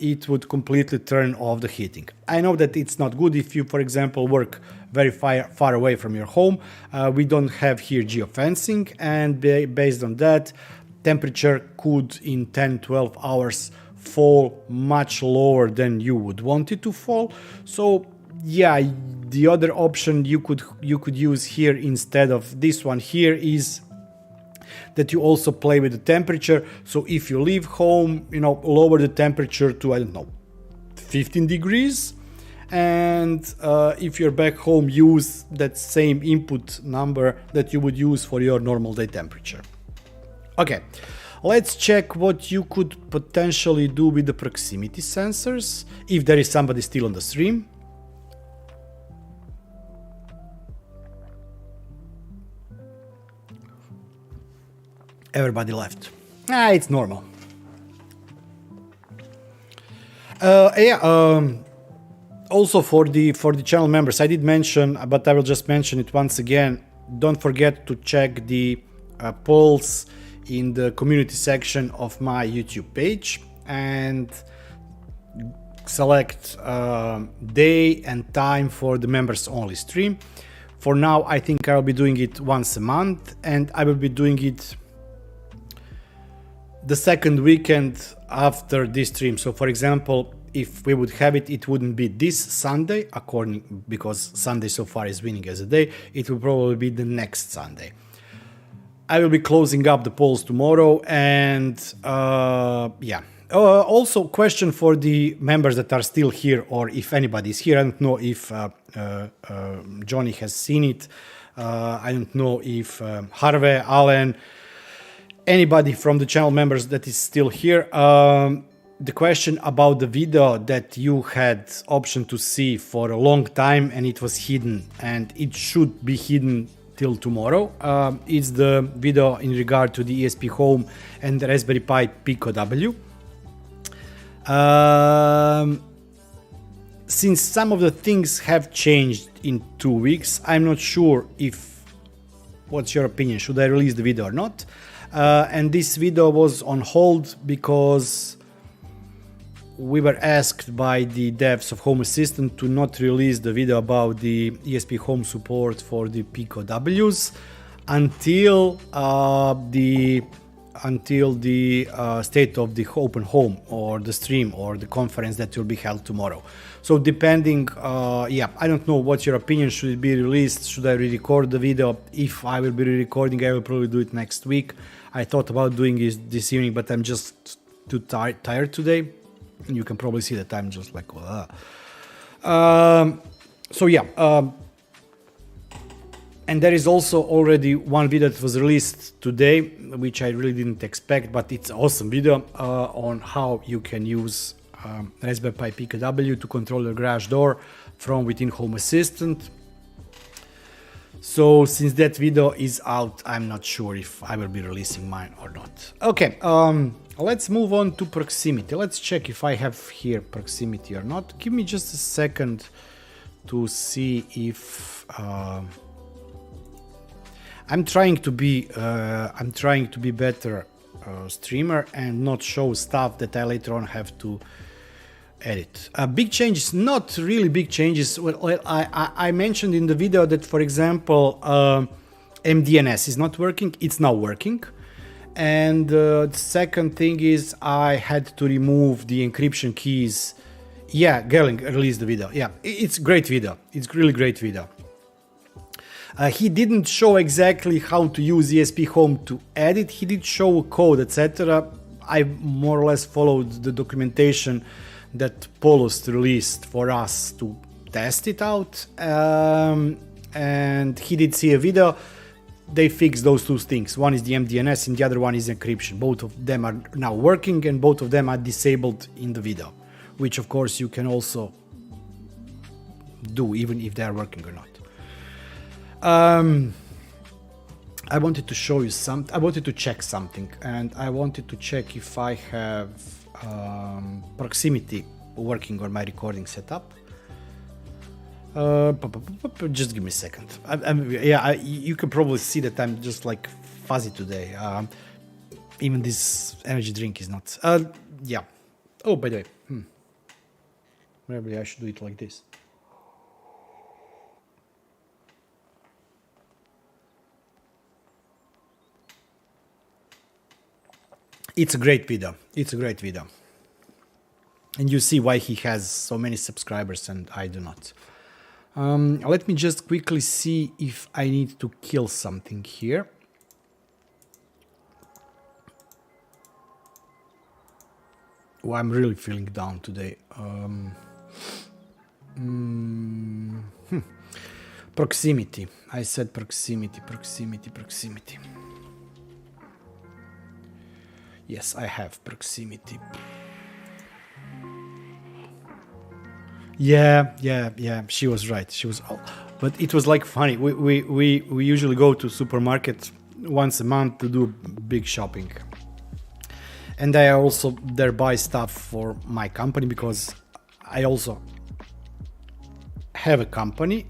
it would completely turn off the heating. I know that it's not good if you, for example, work very far away from your home. We don't have here geofencing, and based on that, temperature could in 10-12 hours fall much lower than you would want it to fall. So yeah, the other option you could use here instead of this one here is that you also play with the temperature. So if you leave home, lower the temperature to, I don't know, 15 degrees, and if you're back home, use that same input number that you would use for your normal day temperature. Okay, let's check what you could potentially do with the proximity sensors if there is somebody still on the stream. Everybody left. It's normal. Also for the channel members, I did mention, but I will just mention it once again. Don't forget to check the polls in the community section of my YouTube page and select day and time for the members only stream. For now, I think I'll be doing it once a month, and I will be doing it the second weekend after this stream. So for example, if we would have it, it wouldn't be this Sunday, because Sunday so far is winning as a day. It will probably be the next Sunday. I will be closing up the polls tomorrow, and yeah. Also, question for the members that are still here, or if anybody is here. I don't know if Johnny has seen it. I don't know if Harvey, Alan, anybody from the channel members that is still here, the question about the video that you had option to see for a long time and it was hidden and it should be hidden till tomorrow, is the video in regard to the ESP Home and the Raspberry Pi Pico W. Since some of the things have changed in 2 weeks, I'm not sure if, what's your opinion, should I release the video or not? And this video was on hold because we were asked by the devs of Home Assistant to not release the video about the ESP Home support for the Pico Ws until the state of the open home or the stream or the conference that will be held tomorrow. So depending, yeah, I don't know what's your opinion. Should it be released? Should I re-record the video? If I will be re-recording, I will probably do it next week. I thought about doing it this evening, but I'm just too tired today. You can probably see that I'm just like, so yeah. And there is also already one video that was released today, which I really didn't expect, but it's an awesome video on how you can use Raspberry Pi Pico W to control your garage door from within Home Assistant. So since that video is out, I'm not sure if I will be releasing mine or not. Okay, let's move on to proximity. Let's check if I have here proximity or not. Give me just a second to see if I'm trying to be better streamer and not show stuff that I later on have to edit. Big changes, not really big changes. Well, I mentioned in the video that, for example, MDNS is not working. It's now working. And the second thing is I had to remove the encryption keys. Yeah, Gerling released the video. Yeah, it's a great video. It's really great video. He didn't show exactly how to use ESP Home to edit. He did show code, etc. I more or less followed the documentation that Polos released for us to test it out. And he did see a video. They fixed those two things. One is the MDNS and the other one is encryption. Both of them are now working and both of them are disabled in the video, which of course you can also do even if they are working or not. I wanted to show you something. I wanted to check something, and I wanted to check if I have proximity working on my recording setup. Just give me a second. You can probably see that I'm just like fuzzy today. Even this energy drink is not. Yeah. Oh, by the way, maybe I should do it like this. It's a great video. It's a great video. And you see why he has so many subscribers and I do not. Let me just quickly see if I need to kill something here. Oh, I'm really feeling down today. Proximity. I said proximity. Yes, I have proximity. Yeah, she was right. She was, but it was like funny. We usually go to supermarket once a month to do big shopping. And I also there buy stuff for my company because I also have a company.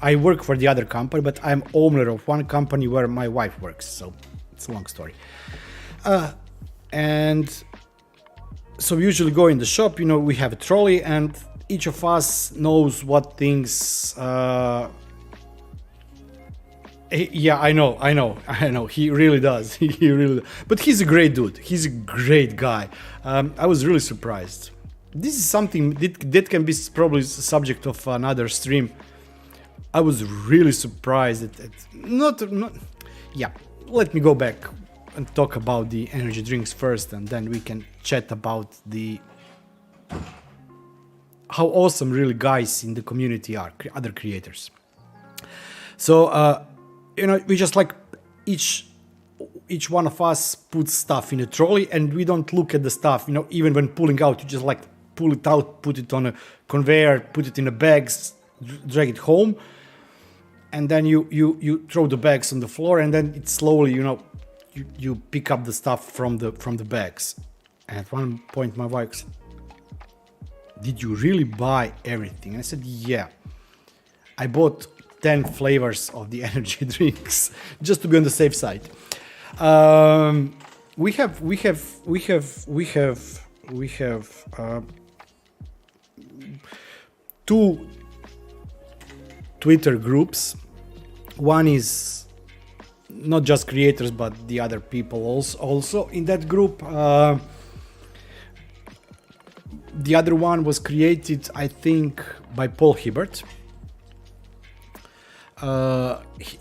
I work for the other company, but I'm owner of one company where my wife works. So it's a long story. And so we usually go in the shop, you know, we have a trolley and each of us knows what things, yeah, I know, he really does, he really does. But he's a great dude, he's a great guy. I was really surprised. This is something that can be probably the subject of another stream. I was really surprised at yeah, let me go back and talk about the energy drinks first, and then we can chat about how awesome really guys in the community are, other creators. So you know, we just like each each one of us puts stuff in a trolley, and we don't look at the stuff, even when pulling out, you just like pull it out, put it on a conveyor, put it in a bags, drag it home, and then you throw the bags on the floor, and then it slowly, you pick up the stuff from the bags. And at one point my wife said, "Did you really buy everything?" And I said, "Yeah, I bought 10 flavors of the energy drinks just to be on the safe side." We have two Twitter groups. One is not just creators, but the other people also in that group. The other one was created, I think, by Paul Hibbert.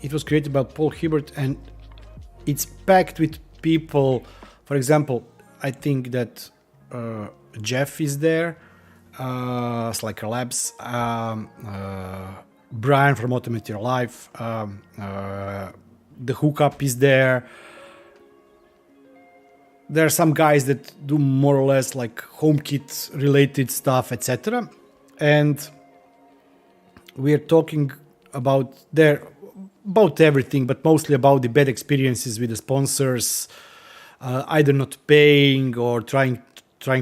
It was created by Paul Hibbert, and it's packed with people. For example, I think that Jeff is there, Slacker Labs, Brian from Automate Your Life, the Hookup is there. There are some guys that do more or less like HomeKit related stuff, etc. And we are talking about everything, but mostly about the bad experiences with the sponsors, either not paying or trying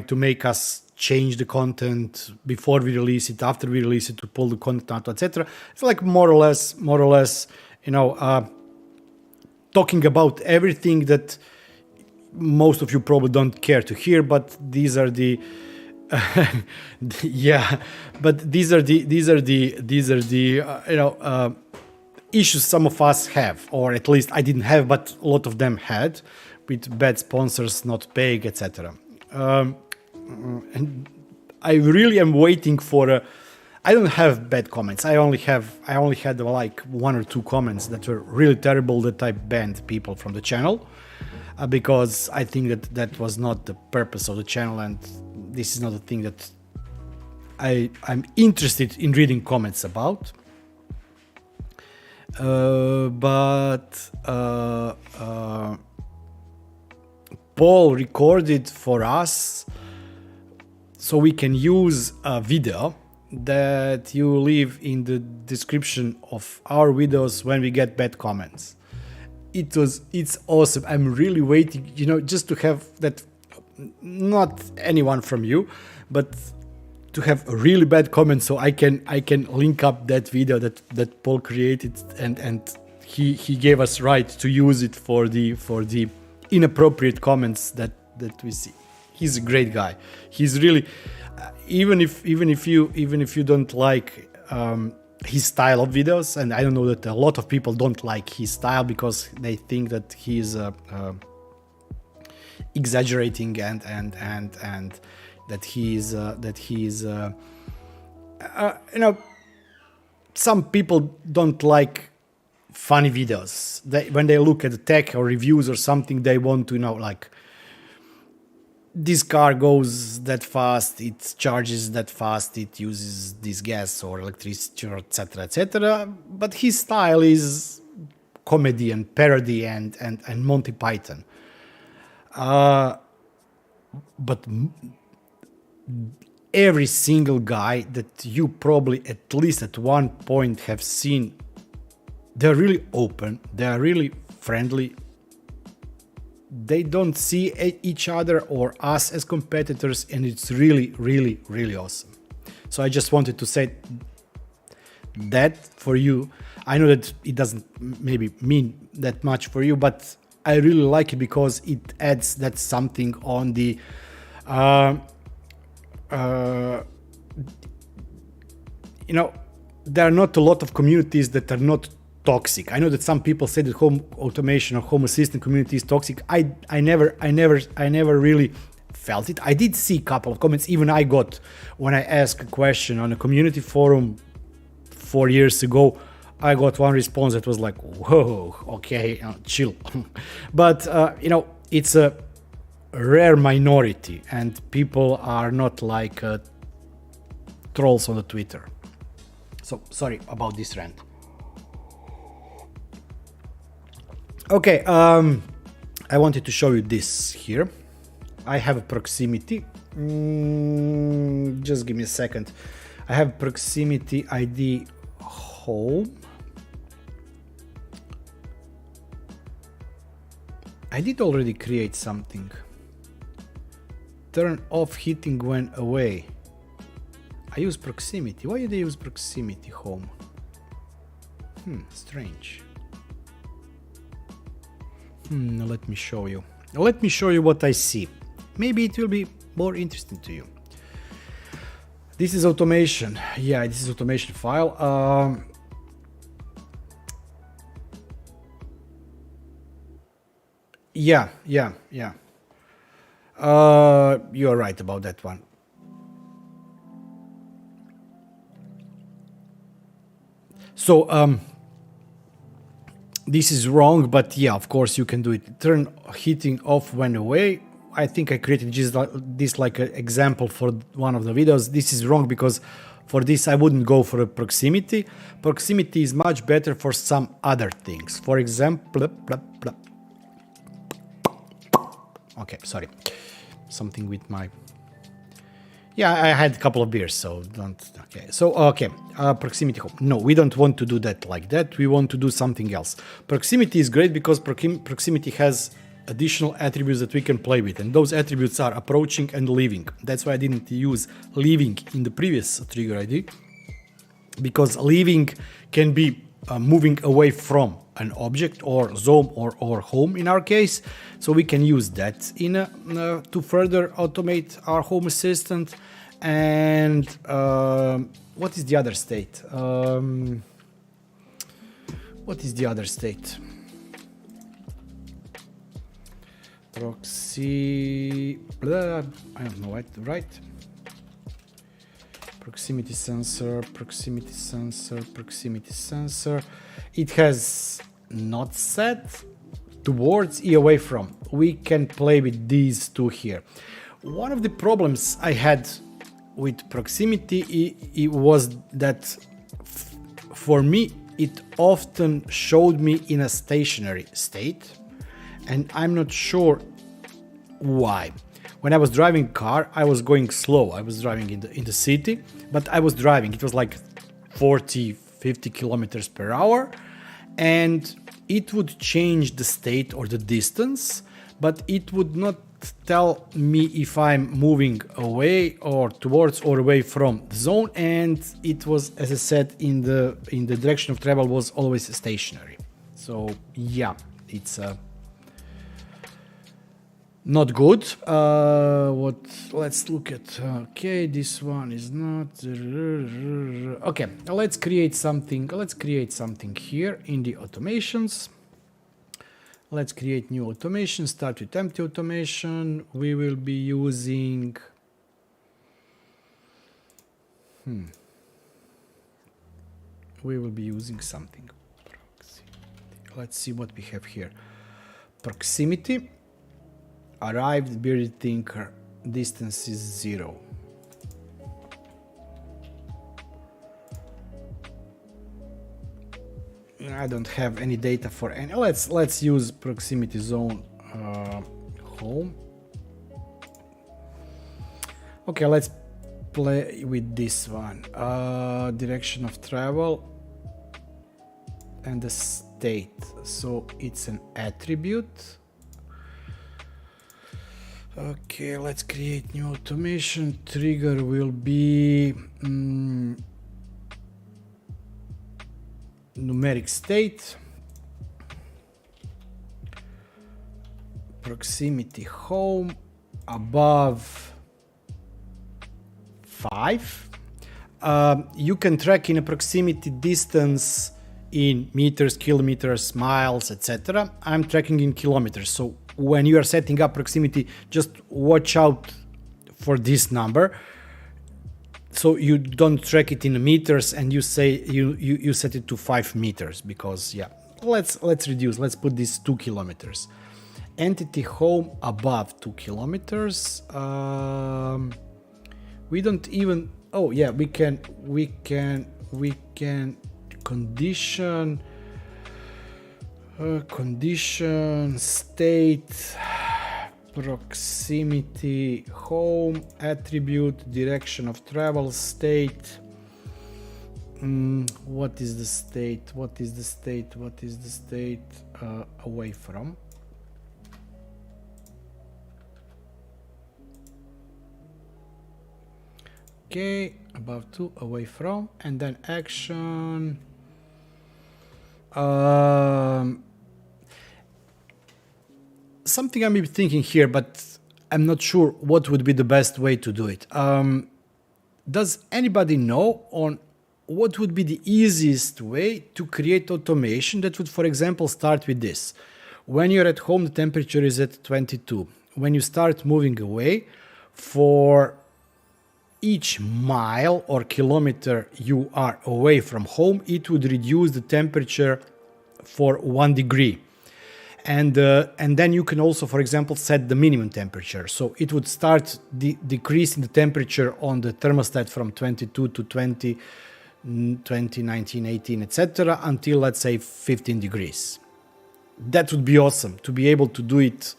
to make us change the content before we release it, after we release it, to pull the content out, etc. It's like more or less, talking about everything that most of you probably don't care to hear, but these are the issues some of us have, or at least I didn't have, but a lot of them had, with bad sponsors not paying, etc. And I really am waiting for I don't have bad comments. I only had like 1 or 2 comments that were really terrible that I banned people from the channel, because I think that was not the purpose of the channel, and this is not a thing that I'm interested in reading comments about. But Paul recorded for us so we can use a video that you leave in the description of our videos when we get bad comments. It's awesome. I'm really waiting, just to have that, not anyone from you, but to have a really bad comment so I can link up that video that Paul created, and he gave us right to use it for the inappropriate comments that we see. He's a great guy. He's really, even if you don't like his style of videos, and I don't know that a lot of people don't like his style because they think that he's exaggerating and that he's some people don't like funny videos. When they look at the tech or reviews or something, they want to like, this car goes that fast, it charges that fast, it uses this gas or electricity, or etc, etc. But his style is comedy and parody and Monty Python. But every single guy that you probably at least at one point have seen, they're really open, they're really friendly. They don't see each other or us as competitors, and it's really, really, really awesome. So I just wanted to say that for you. I know that it doesn't maybe mean that much for you, but I really like it because it adds that something on the there are not a lot of communities that are not toxic. I know that some people say that home automation or home assistant community is toxic. I never really felt it. I did see a couple of comments. Even I got, when I asked a question on a community forum 4 years ago, I got one response that was like, whoa, okay, chill. But it's a rare minority, and people are not like trolls on the Twitter. So sorry about this rant. Okay, I wanted to show you this here. I have a proximity. Just give me a second. I have proximity ID home. I did already create something. Turn off heating when away. I use proximity. Why did I use proximity home? Strange. Let me show you. Let me show you what I see. Maybe it will be more interesting to you. This is automation. Yeah, this is automation file. Yeah. You're right about that one. So, this is wrong, but yeah, of course you can do it. Turn heating off when away. I think I created just this like an example for one of the videos. This is wrong because for this I wouldn't go for a proximity. Proximity is much better for some other things. For example, okay, sorry, something with my... Yeah, I had a couple of beers, so don't... Okay, so, okay, proximity home. No, we don't want to do that like that. We want to do something else. Proximity is great because proximity has additional attributes that we can play with. And those attributes are approaching and leaving. That's why I didn't use leaving in the previous trigger ID. Because leaving can be moving away from an object or zone or home in our case. So we can use that in to further automate our home assistant. And what is the other state? What is the other state? Proxy... I don't know what, right? Proximity sensor, proximity sensor, proximity sensor. It has not set towards e away from. We can play with these two here. One of the problems I had with proximity it was that for me it often showed me in a stationary state, and I'm not sure why. When I was driving car, I was going slow. I was driving in the city, but I was driving. It was like 40-50 kilometers per hour, and it would change the state or the distance, but it would not tell me if I'm moving away or towards or away from the zone. And it was, as I said, in the direction of travel was always stationary. So yeah, it's not good. Let's look at, okay, this one is not, okay, let's create something here in the automations. Let's create new automation, start with empty automation. We will be using, something. Let's see what we have here. Proximity. Arrived, BeardedTinker, distance is 0. I don't have any data for any. Let's use proximity zone home. Okay, let's play with this one. Direction of travel and the state. So it's an attribute. Okay, let's create new automation. Trigger will be numeric state. Proximity home above 5. You can track in a proximity distance in meters, kilometers, miles, etc. I'm tracking in kilometers. So when you are setting up proximity, just watch out for this number. So you don't track it in meters and you say you set it to 5 meters, because yeah, let's reduce. Let's put this 2 kilometers. Entity home above 2 kilometers. We don't even, oh yeah, we can condition Condition, state, proximity, home, attribute, direction of travel, state. What is the state? What is the state? What is the state? Away from. Okay, above 2, away from, and then action. Something I'm thinking here, but I'm not sure what would be the best way to do it. Does anybody know on what would be the easiest way to create automation that would, for example, start with this? When you're at home, the temperature is at 22. When you start moving away, for each mile or kilometer you are away from home, it would reduce the temperature for 1 degree. And then you can also, for example, set the minimum temperature. So it would start decreasing the temperature on the thermostat from 22 to 20, 19, 18, etc. until, let's say, 15 degrees. That would be awesome to be able to do it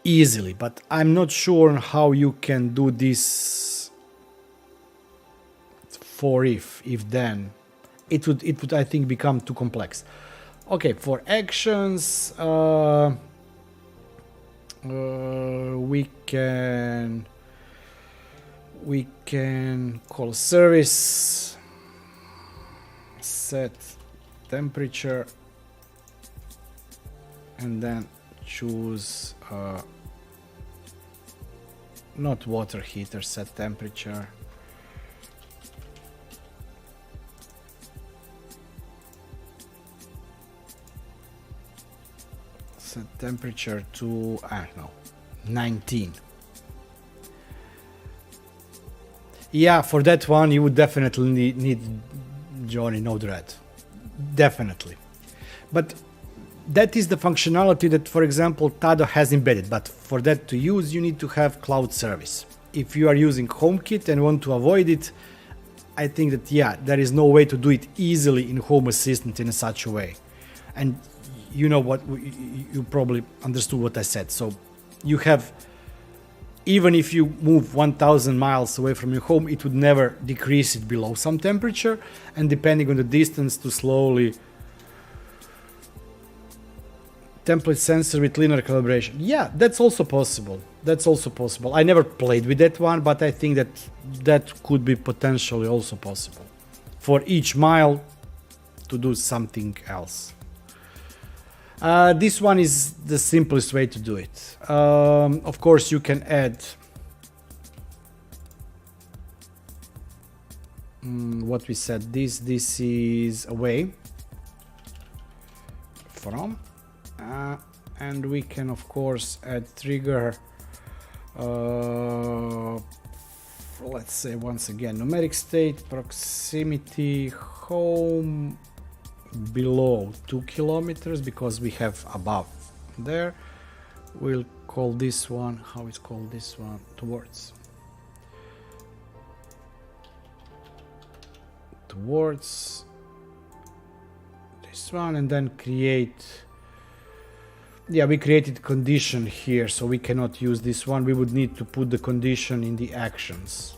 easily, but I'm not sure how you can do this for if then. It would I think become too complex. Okay, for actions, we can call service, set temperature, and then choose not water heater, set temperature. Set temperature to, 19. Yeah, for that one you would definitely need Johnny Node-RED. Definitely. But that is the functionality that, for example, Tado has embedded, but for that to use, you need to have cloud service. If you are using HomeKit and want to avoid it, I think that, yeah, there is no way to do it easily in Home Assistant in such a way. And you know what, you probably understood what I said. So you have, even if you move 1000 miles away from your home, it would never decrease it below some temperature, and depending on the distance to slowly template sensor with linear calibration. Yeah, that's also possible. That's also possible. I never played with that one, but I think that that could be potentially also possible. For each mile to do something else. This one is the simplest way to do it. Of course, you can add what we said. This is away from. And we can of course add trigger, let's say once again numeric state, proximity, home, below 2 kilometers, because we have above there. We'll call this one, how is called this one, towards this one, and then create. Yeah, we created condition here, so we cannot use this one. We would need to put the condition in the actions.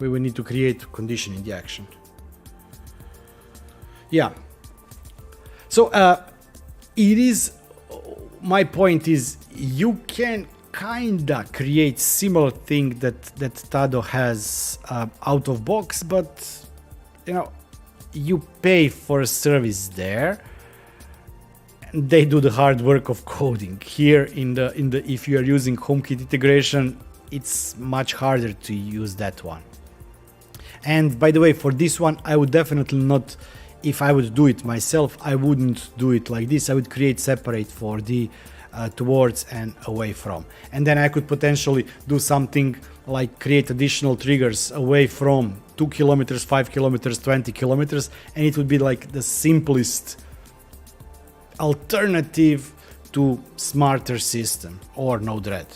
We will need to create a condition in the action. Yeah. So it is, my point is, you can kinda create similar thing that Tado has out of box, but you know, you pay for a service there, and they do the hard work of coding. Here in the if you are using HomeKit integration, it's much harder to use that one. And by the way, for this one, I would definitely not, if I would do it myself, I wouldn't do it like this. I would create separate for the towards and away from, and then I could potentially do something like create additional triggers away from 2 kilometers, 5 kilometers, 20 kilometers, and it would be like the simplest alternative to smarter system or Node-RED.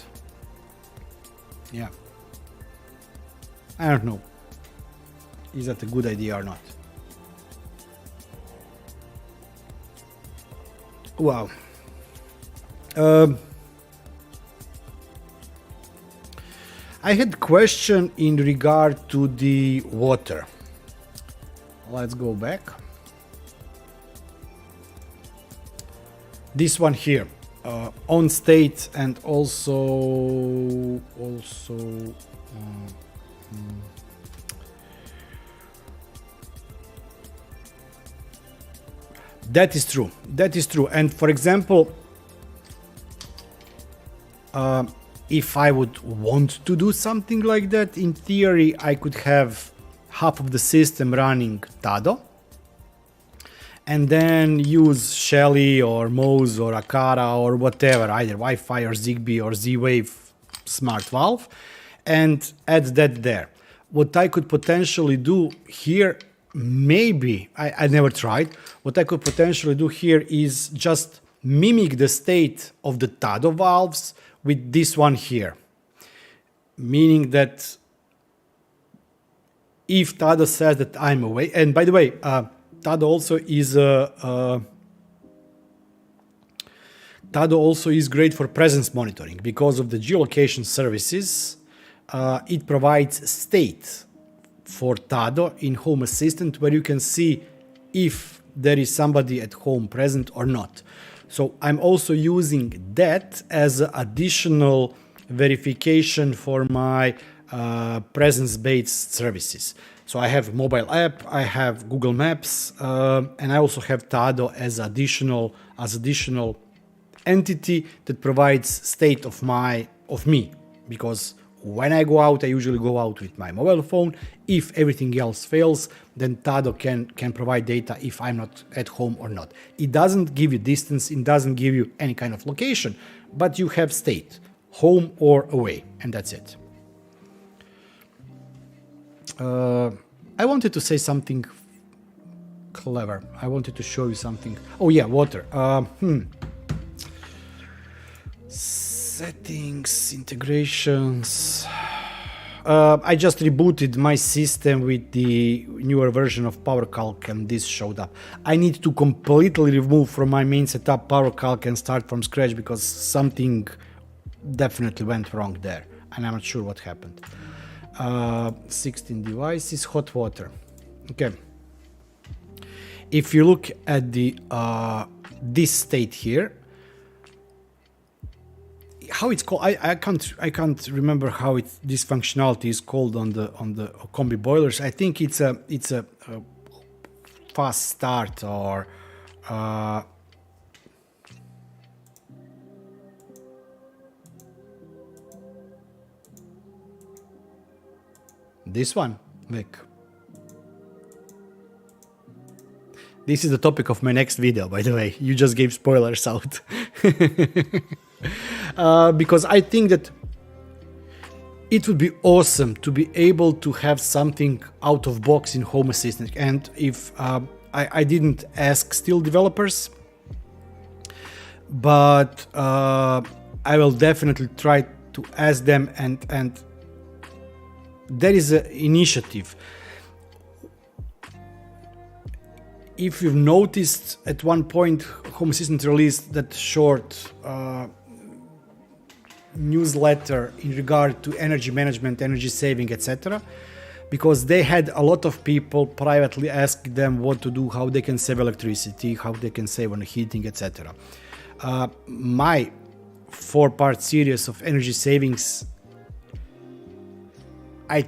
Yeah, I don't know. Is that a good idea or not? Wow. I had question in regard to the water. Let's go back. This one here, on state, and also that is true. That is true. And for example, if I would want to do something like that, in theory, I could have half of the system running Tado, and then use Shelly or Moz or Akara or whatever, either Wi-Fi or Zigbee or Z-Wave smart valve, and add that there. What I could potentially do here, maybe, I never tried, what I could potentially do here is just mimic the state of the Tado valves with this one here. Meaning that if Tado says that I'm away, and by the way, Tado also is great for presence monitoring because of the geolocation services. It provides state for Tado in Home Assistant where you can see if there is somebody at home present or not. So I'm also using that as additional verification for my presence-based services. So I have mobile app, I have Google Maps, and I also have Tado as additional entity that provides state of me. Because when I go out, I usually go out with my mobile phone. If everything else fails, then Tado can provide data if I'm not at home or not. It doesn't give you distance, it doesn't give you any kind of location, but you have state, home or away, and that's it. I wanted to say something clever. I wanted to show you something. Oh yeah, water. Settings, integrations. I just rebooted my system with the newer version of PowerCalc and this showed up. I need to completely remove from my main setup PowerCalc and start from scratch because something definitely went wrong there and I'm not sure what happened. 16 devices, hot water. Okay. If you look at the this state here, how it's called, I can't remember how this functionality is called on the combi boilers. I think it's a fast start or this one, Vic. This is the topic of my next video, by the way. You just gave spoilers out. Because I think that it would be awesome to be able to have something out of box in Home Assistant. And if I didn't ask still developers, but I will definitely try to ask them, and there is an initiative. If you've noticed, at one point Home Assistant released that short newsletter in regard to energy management, energy saving, etc. Because they had a lot of people privately ask them what to do, how they can save electricity, how they can save on heating, etc. My 4-part series of energy savings, I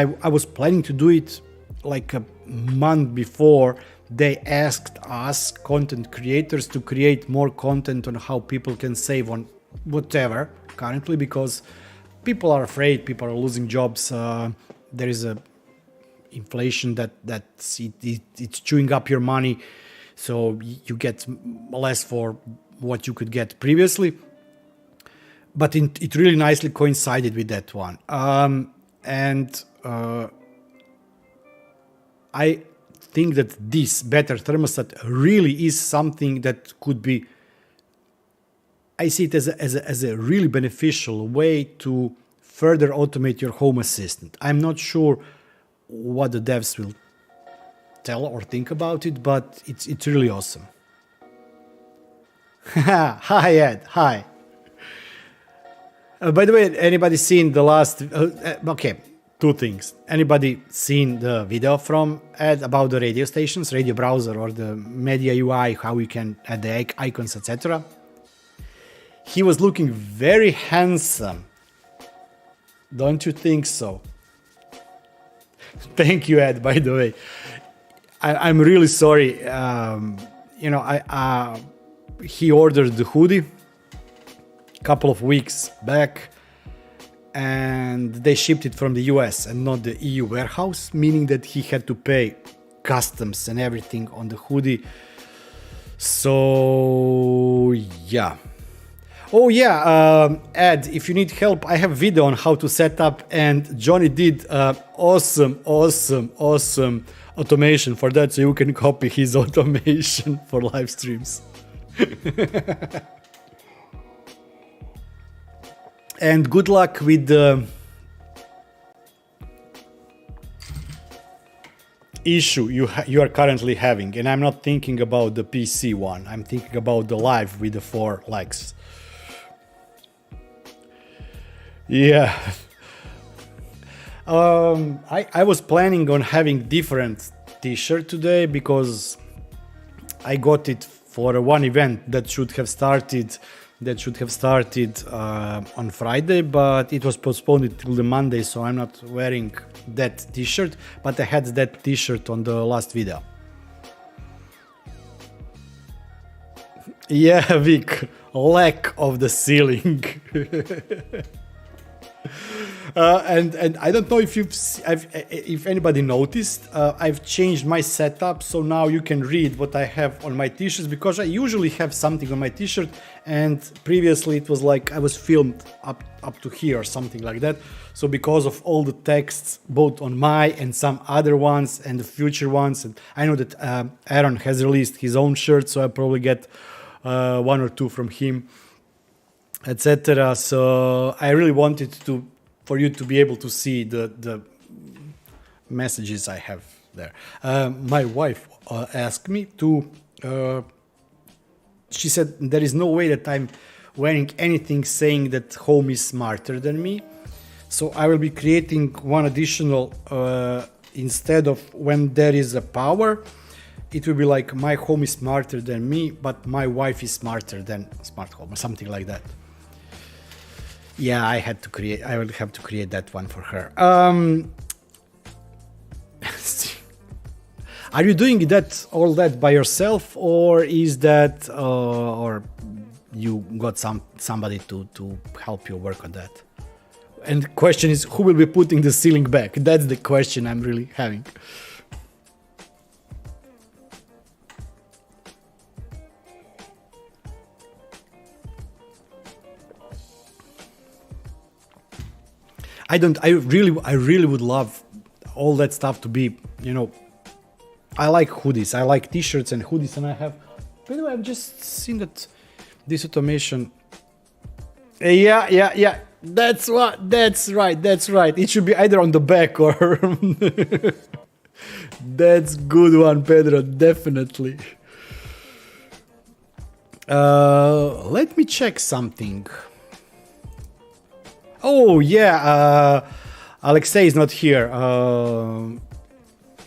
was planning to do it like a month before. They asked us content creators to create more content on how people can save on whatever currently, because people are afraid, people are losing jobs. There is a inflation it's chewing up your money, so you get less for what you could get previously. But it really nicely coincided with that one. I think that this better thermostat really is something that could be, I see it as a really beneficial way to further automate your Home Assistant. I'm not sure what the devs will tell or think about it, but it's really awesome. Hi Ed, hi. By the way, anybody seen the last? Okay, two things. Anybody seen the video from Ed about the radio stations, radio browser, or the media UI, how you can add the icons, etc.? He was looking very handsome. Don't you think so? Thank you, Ed, by the way. I'm really sorry. You know, he ordered the hoodie a couple of weeks back, and they shipped it from the US and not the EU warehouse, meaning that he had to pay customs and everything on the hoodie. So, yeah. Oh yeah, Ed, if you need help, I have a video on how to set up, and Johnny did awesome automation for that, so you can copy his automation for live streams. And good luck with the issue you are currently having. And I'm not thinking about the PC one, I'm thinking about the live with the 4 likes. Yeah. I was planning on having different t-shirt today because I got it for one event that should have started on Friday, but it was postponed till the Monday, so I'm not wearing that t-shirt, but I had that t-shirt on the last video. Yeah, Vic, lack of the ceiling. And I don't know if anybody noticed, I've changed my setup, so now you can read what I have on my t-shirts, because I usually have something on my t-shirt, and previously it was like I was filmed up to here or something like that. So because of all the texts, both on my and some other ones and the future ones, and I know that Aaron has released his own shirt, so I probably get 1 or 2 from him, etc. So I really wanted for you to be able to see the messages I have there. My wife asked me to. She said there is no way that I'm wearing anything saying that home is smarter than me. So I will be creating one additional instead of when there is a power. It will be like my home is smarter than me, but my wife is smarter than smart home, or something like that. Yeah, I will have to create that one for her. Are you doing all that by yourself, or is that, or you got somebody to help you work on that? And the question is, who will be putting the ceiling back? That's the question I'm really having. I really would love all that stuff to be, you know, I like hoodies, I like t-shirts and hoodies, and I have, by the way, I've just seen that this automation, yeah, that's right, it should be either on the back or, that's good one, Pedro, definitely. Let me check something. Oh yeah, Alexei is not here.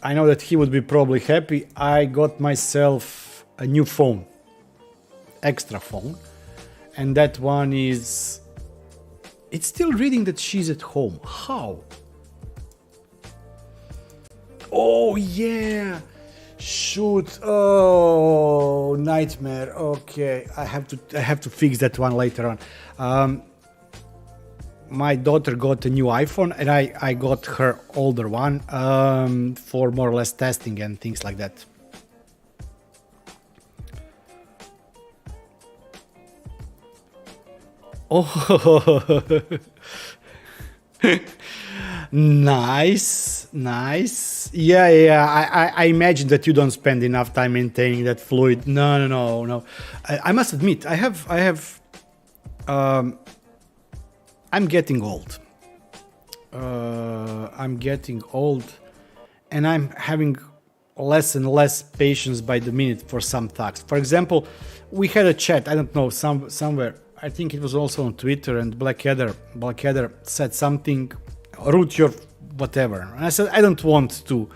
I know that he would be probably happy. I got myself a new phone, extra phone, and that one is, it's still reading that she's at home. How? Oh yeah, shoot, oh nightmare. Okay, I have to fix that one later on. My daughter got a new iPhone, and I got her older one for more or less testing and things like that. Oh, nice. Yeah. I imagine that you don't spend enough time maintaining that fluid. No. I must admit, I'm getting old. and I'm having less and less patience by the minute for some tasks. For example, we had a chat, I don't know, somewhere, I think it was also on Twitter, and Blackadder said something, root your whatever. And I said, I don't want to.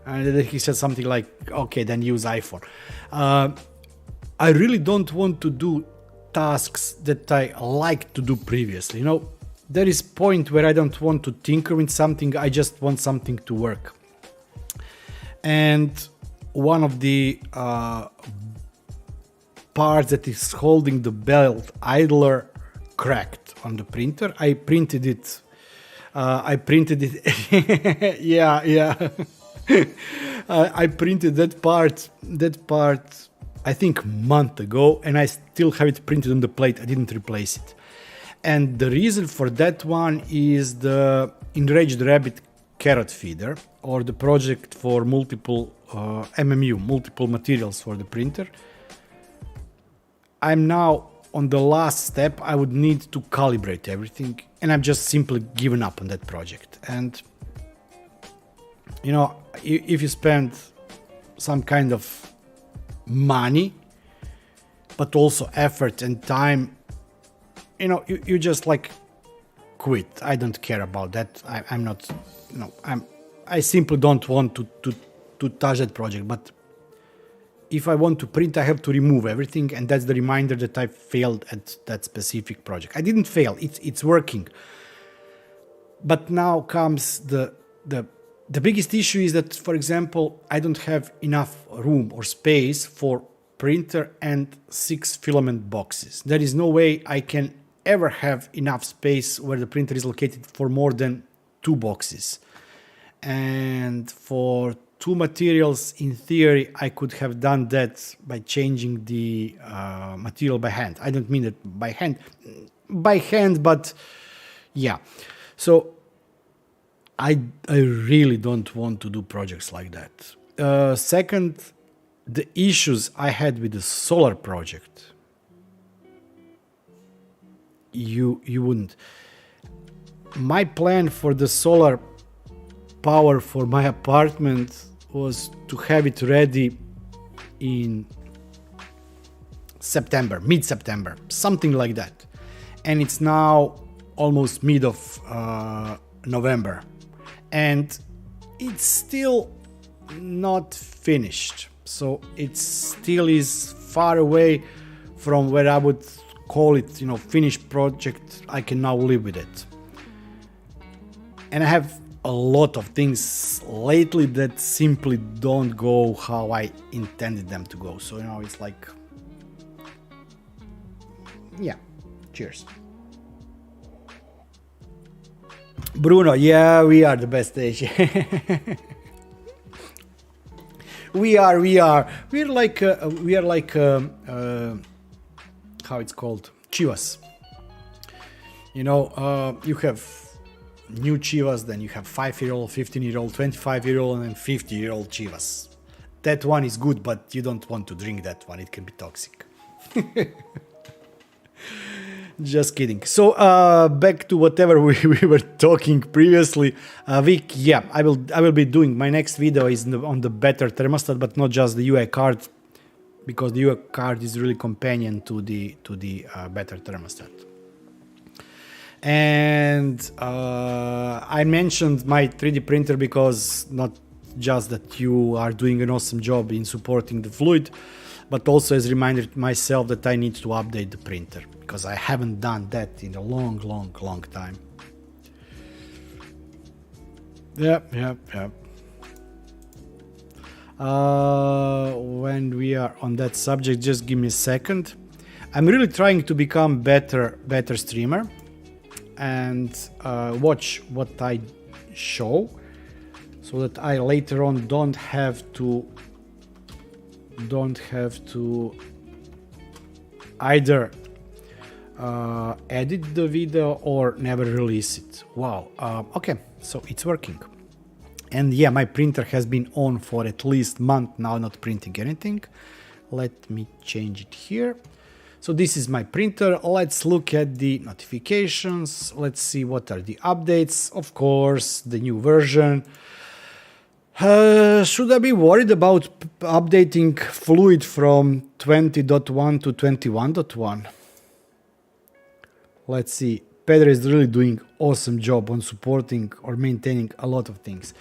And then he said something like, okay, then use iPhone. I really don't want to do tasks that I liked to do previously. You know, there is point where I don't want to tinker with something, I just want something to work. And one of the parts that is holding the belt idler cracked on the printer. I printed it. Yeah. I printed that part I think a month ago, and I still have it printed on the plate. I didn't replace it. And the reason for that one is the Enraged Rabbit carrot feeder, or the project for multiple MMU, multiple materials for the printer. I'm now on the last step. I would need to calibrate everything, and I'm just simply given up on that project. And you know, if you spend some kind of money, but also effort and time, you know, you just like quit. I don't care about that. I'm not, you know, I simply don't want to touch that project. But if I want to print, I have to remove everything, and that's the reminder that I failed at that specific project. I didn't fail. It's working. But now comes the biggest issue is that, for example, I don't have enough room or space for printer and 6 filament boxes. There is no way I can ever have enough space where the printer is located for more than 2 boxes. And for 2 materials, in theory, I could have done that by changing the material by hand. I don't mean that by hand, but yeah. So I really don't want to do projects like that. Second, the issues I had with the solar project, you wouldn't. My plan for the solar power for my apartment was to have it ready in September, mid-September, something like that. And it's now almost mid of November. And it's still not finished. So it still is far away from where I would call it, you know, finished project. I can now live with it. And I have a lot of things lately that simply don't go how I intended them to go. So, you know, it's like, yeah, cheers. Bruno, yeah, we are the best age. we are like how it's called, chivas. You know, you have new chivas, then you have 5-year-old, 15-year-old, 25-year-old, and 50-year-old chivas. That one is good, but you don't want to drink that one. It can be toxic. Just kidding. So back to whatever we were talking previously. Vic, yeah, I will be doing my next video is on the better thermostat, but not just the UI card, because the UI card is really companion to the better thermostat. And I mentioned my 3D printer because not just that you are doing an awesome job in supporting the fluid, but also as a reminder to myself that I need to update the printer, because I haven't done that in a long time. Yep. When we are on that subject, just give me a second. I'm really trying to become better streamer and watch what I show, so that I later on don't have to either edit the video or never release it. Wow. Okay, so it's working. And yeah, my printer has been on for at least a month now, not printing anything. Let me change it here. So this is my printer. Let's look at the notifications. Let's see what are the updates. Of course, the new version. Should I be worried about updating Fluid from 20.1 to 21.1? Let's see. Pedro is really doing awesome job on supporting or maintaining a lot of things.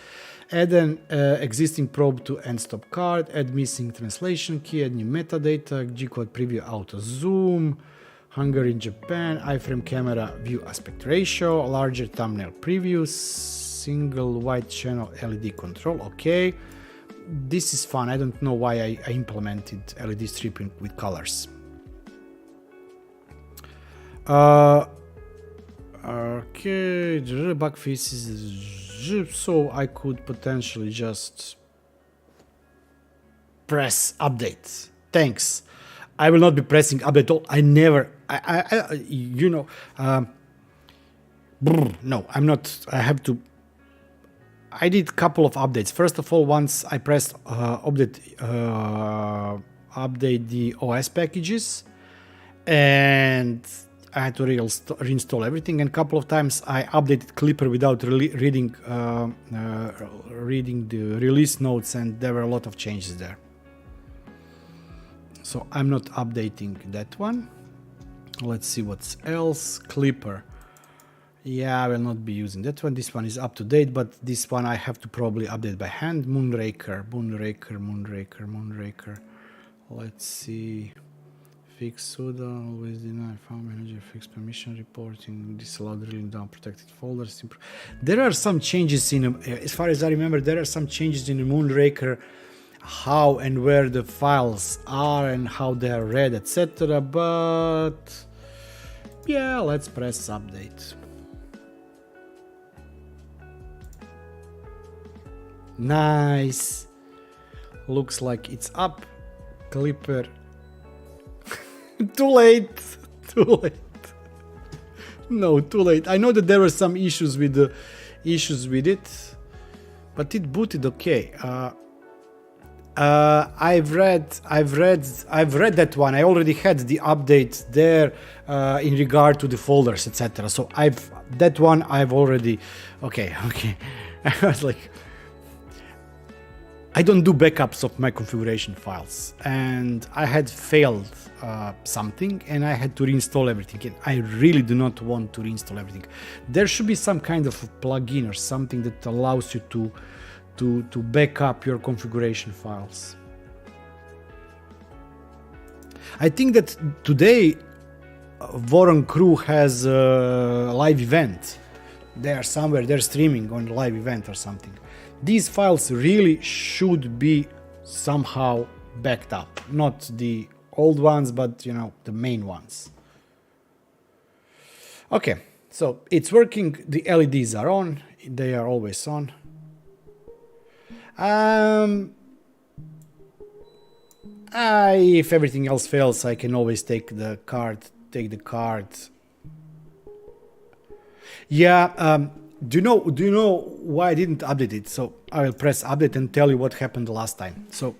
Add an existing probe to end stop card, add missing translation key, add new metadata, G-code preview auto zoom, Hungary, Japan, iframe camera view aspect ratio, larger thumbnail previews, single white channel LED control. Okay, this is fun. I don't know why I implemented LED stripping with colors. Okay, the bug faces, so I could potentially just press update. Thanks. I will not be pressing update all. I never, you know, no, I'm not. I have to. I did a couple of updates. First of all, once I pressed update the OS packages, and I had to reinstall everything. And a couple of times I updated Clipper without reading the release notes, and there were a lot of changes there. So I'm not updating that one. Let's see what's else. Clipper. Yeah, I will not be using that one. This one is up to date, but this one I have to probably update by hand. Moonraker. Let's see. Fix sudo, always deny file manager, fix permission reporting, disallow drilling down protected folders. There are some changes in, as far as I remember, there are some changes in the Moonraker, how and where the files are and how they are read, etc. But yeah, let's press update. Nice. Looks like it's up. Clipper. Too late. No, too late. I know that there were some issues with it, but it booted okay. I've read that one. I already had the update there in regard to the folders, etc. So I've already. Okay. I was like, I don't do backups of my configuration files, and I had failed something, and I had to reinstall everything. And I really do not want to reinstall everything. There should be some kind of a plugin or something that allows you to back up your configuration files. I think that today Voron Crew has a live event. They are somewhere, they're streaming on a live event or something. These files really should be somehow backed up. Not the old ones, but you know, the main ones. Okay, so it's working. The LEDs are on. They are always on. If everything else fails, I can always take the card. Yeah. Do you know why I didn't update it? So I will press update and tell you what happened last time. So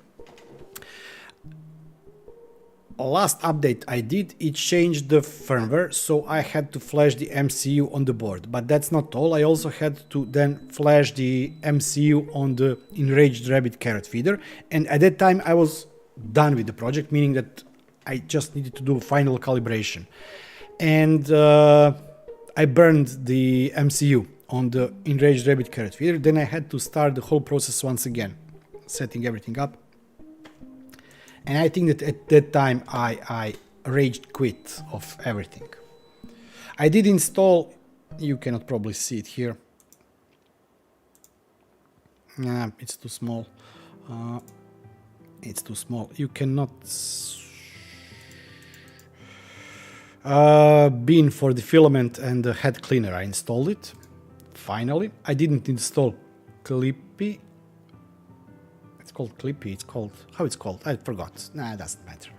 last update I did, it changed the firmware, so I had to flash the MCU on the board. But that's not all. I also had to then flash the MCU on the Enraged Rabbit carrot feeder. And at that time I was done with the project, meaning that I just needed to do final calibration. And I burned the MCU on the Enraged Rabbit carrot feeder. Then I had to start the whole process once again, setting everything up. And I think that at that time I rage quit of everything. I did install, you cannot probably see it here. Nah, it's too small. It's too small. You cannot. Bin for the filament and the head cleaner. I installed it. Finally, I didn't install Clippy. It's called Clippy. It's called, how it's called? I forgot. Nah, it doesn't matter.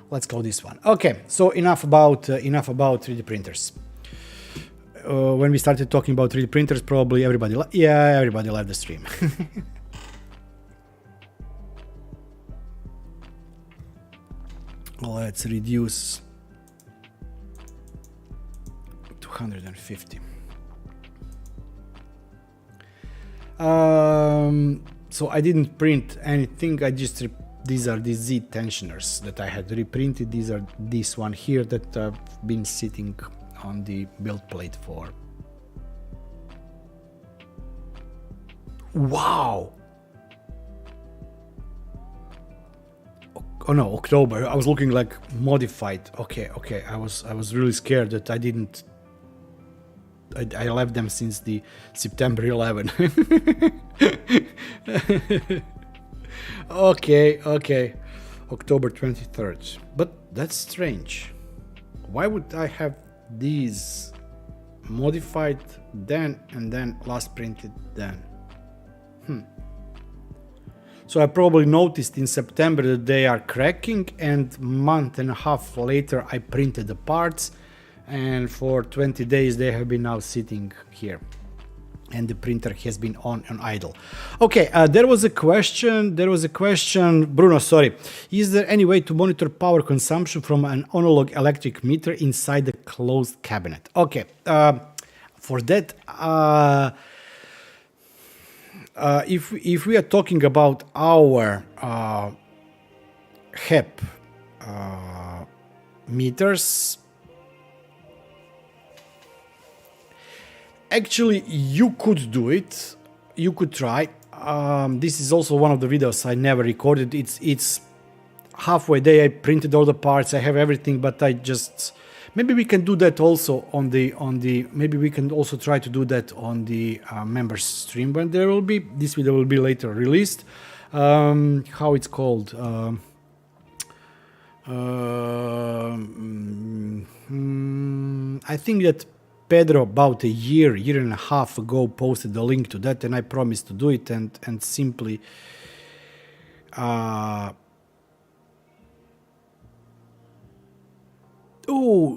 Let's call this one. Okay, so enough about 3D printers. When we started talking about 3D printers, probably everybody left the stream. Let's reduce 250. So I didn't print anything. I just these are the Z tensioners that I had reprinted. These are this one here that I've been sitting on the build plate for. Wow. Oh no, October. I was looking like modified. Okay. I was really scared that I didn't. I left them since the September 11. Okay. October 23rd. But that's strange. Why would I have these modified then and then last printed then? So I probably noticed in September that they are cracking, and month and a half later I printed the parts, and for 20 days they have been now sitting here and the printer has been on idle. Okay, there was a question, Bruno, sorry. Is there any way to monitor power consumption from an analog electric meter inside the closed cabinet? Okay, for that, if we are talking about our HEP meters, actually you could do it, you could try. This is also one of the videos I never recorded. It's halfway day. I printed all the parts, I have everything, but I just, maybe we can do that also on the maybe we can also try to do that on the members stream when there will be, this video will be later released. How it's called, I think that Pedro about a year and a half ago posted the link to that, and I promised to do it, and simply oh,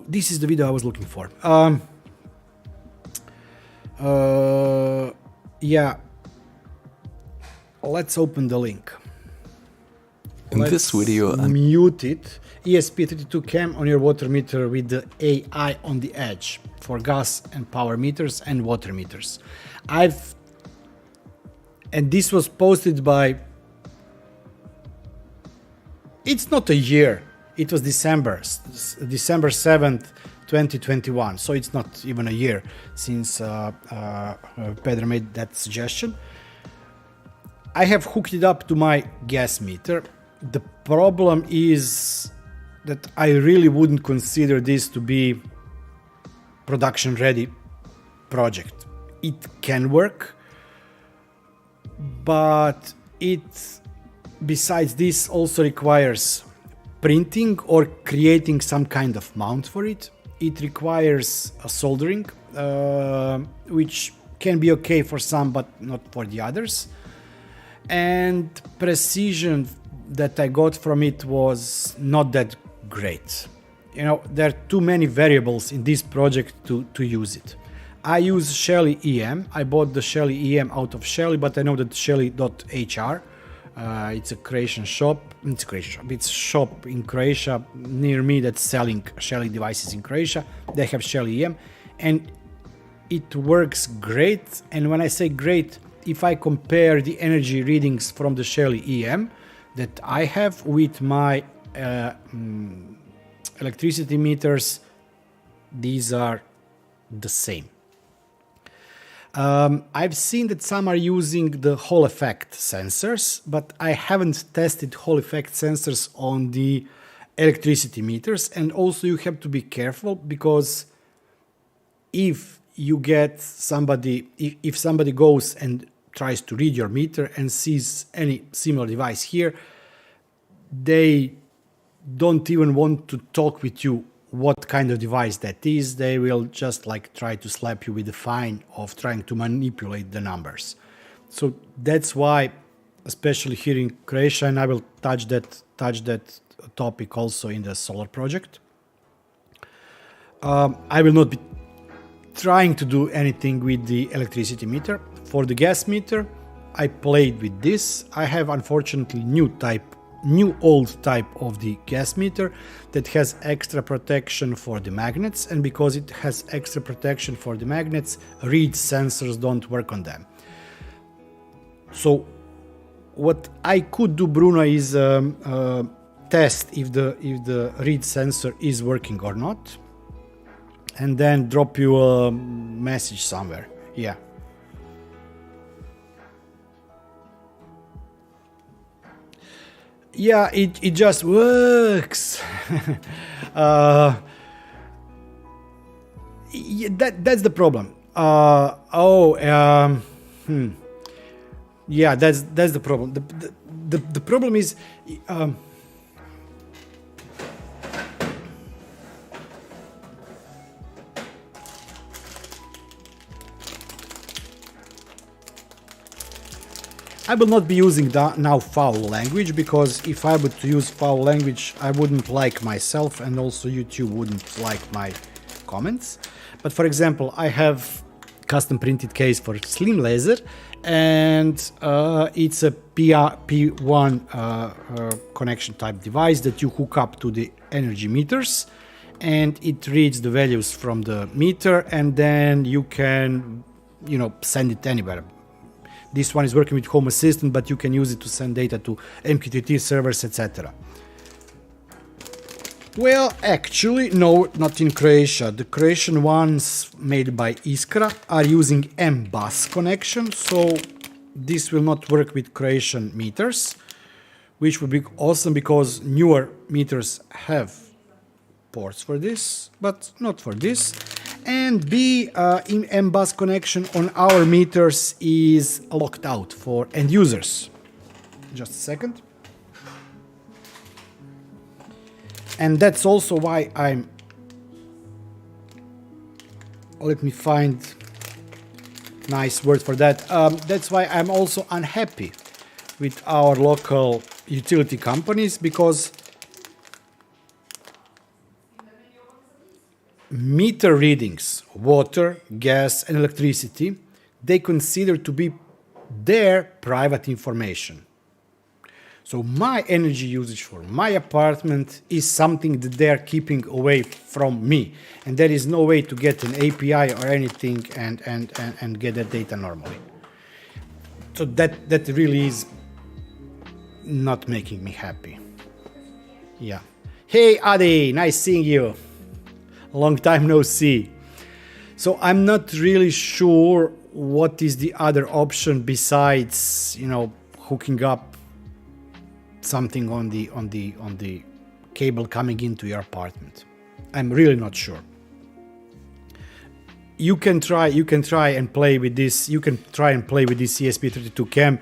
this is the video I was looking for. Yeah, let's open the link. In this video, mute it. ESP32 cam on your water meter with the AI on the edge for gas and power meters and water meters. And this was posted by, it's not a year, it was December 7th, 2021. So it's not even a year since Pedro made that suggestion. I have hooked it up to my gas meter. The problem is that I really wouldn't consider this to be production ready project. It can work, but it, besides this, also requires printing or creating some kind of mount for it. It requires a soldering, which can be okay for some but not for the others, and precision that I got from it was not that great. You know, there are too many variables in this project to use it. I use Shelly EM. I bought the Shelly EM out of Shelly, but I know that Shelly.hr, it's a Croatian shop. It's a shop in Croatia near me that's selling Shelly devices in Croatia. They have Shelly EM, and it works great. And when I say great, if I compare the energy readings from the Shelly EM that I have with my electricity meters, these are the same. I've seen that some are using the Hall effect sensors, but I haven't tested Hall effect sensors on the electricity meters. And also you have to be careful, because if you get somebody, if somebody goes and tries to read your meter and sees any similar device here, they don't even want to talk with you what kind of device that is. They will just like try to slap you with the fine of trying to manipulate the numbers. So that's why, especially here in Croatia, and I will touch that topic also in the solar project, I will not be trying to do anything with the electricity meter. For the gas meter, I played with this. I have unfortunately new old type of the gas meter that has extra protection for the magnets, and because it has extra protection for the magnets, reed sensors don't work on them. So what I could do, Bruno, is test if the read sensor is working or not, and then drop you a message somewhere. Yeah. Yeah, it just works. Yeah, that's the problem. Yeah, that's the problem. The problem is, I will not be using now foul language, because if I were to use foul language, I wouldn't like myself, and also YouTube wouldn't like my comments. But for example, I have custom printed case for slim laser, and it's a P1 connection type device that you hook up to the energy meters, and it reads the values from the meter, and then you can, you know, send it anywhere. This one is working with Home Assistant, but you can use it to send data to MQTT servers, etc. Well, actually, no, not in Croatia. The Croatian ones made by Iskra are using M-bus connection, so this will not work with Croatian meters, which would be awesome because newer meters have ports for this, but not for this. And B, in M-bus connection on our meters is locked out for end users. Just a second. And that's also why I'm... Let me find nice word for that. That's why I'm also unhappy with our local utility companies, because meter readings, water, gas and electricity, they consider to be their private information. So my energy usage for my apartment is something that they're keeping away from me, and there is no way to get an API or anything and get that data normally. So that really is not making me happy. Yeah. Hey Adi, nice seeing you. Long time no see. So I'm not really sure what is the other option besides, you know, hooking up something on the cable coming into your apartment. I'm really not sure. You can try and play with this. You can try and play with this ESP32 cam.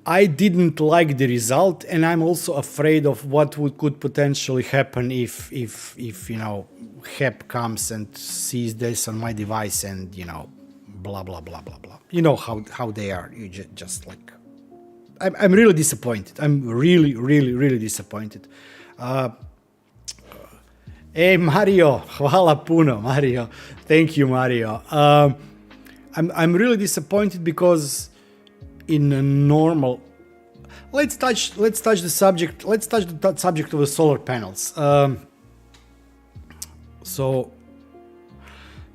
I didn't like the result, and I'm also afraid of what could potentially happen if you know, HEP comes and sees this on my device and, you know, blah blah blah blah blah. You know how they are. You just like, I'm really disappointed. I'm really disappointed. Hey Mario, hvala puno Mario. Thank you Mario. I'm really disappointed because in a normal, let's touch the subject. Let's touch the subject of the solar panels. So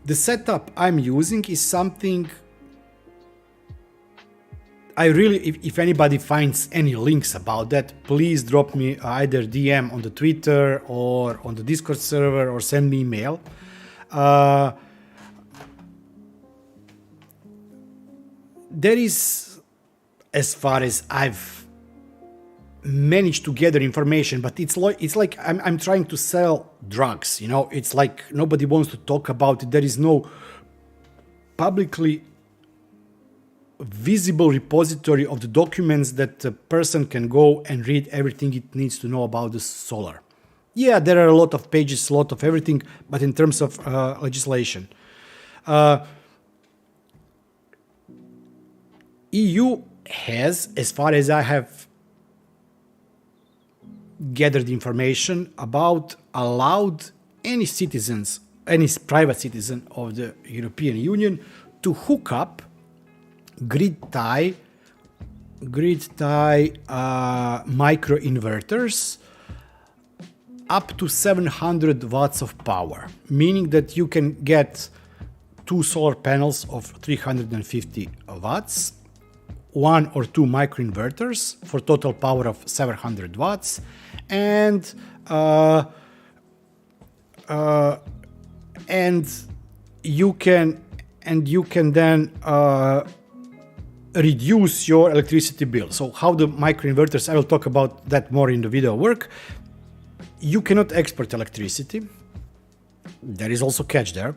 the setup I'm using is something I really, if anybody finds any links about that, please drop me either DM on the Twitter or on the Discord server, or send me email. There is, as far as I've managed to gather information, but it's like I'm trying to sell drugs, you know. It's like nobody wants to talk about it. There is no publicly visible repository of the documents that a person can go and read everything it needs to know about the solar. Yeah, there are a lot of pages, a lot of everything, but in terms of legislation, EU has, as far as I have gathered information about, allowed any citizens, any private citizen of the European Union to hook up grid tie micro inverters up to 700 watts of power, meaning that you can get two solar panels of 350 watts, 1 or 2 microinverters for total power of 700 watts, and you can then reduce your electricity bill. So how the microinverters, I will talk about that more in the video work. You cannot export electricity. There is also catch there.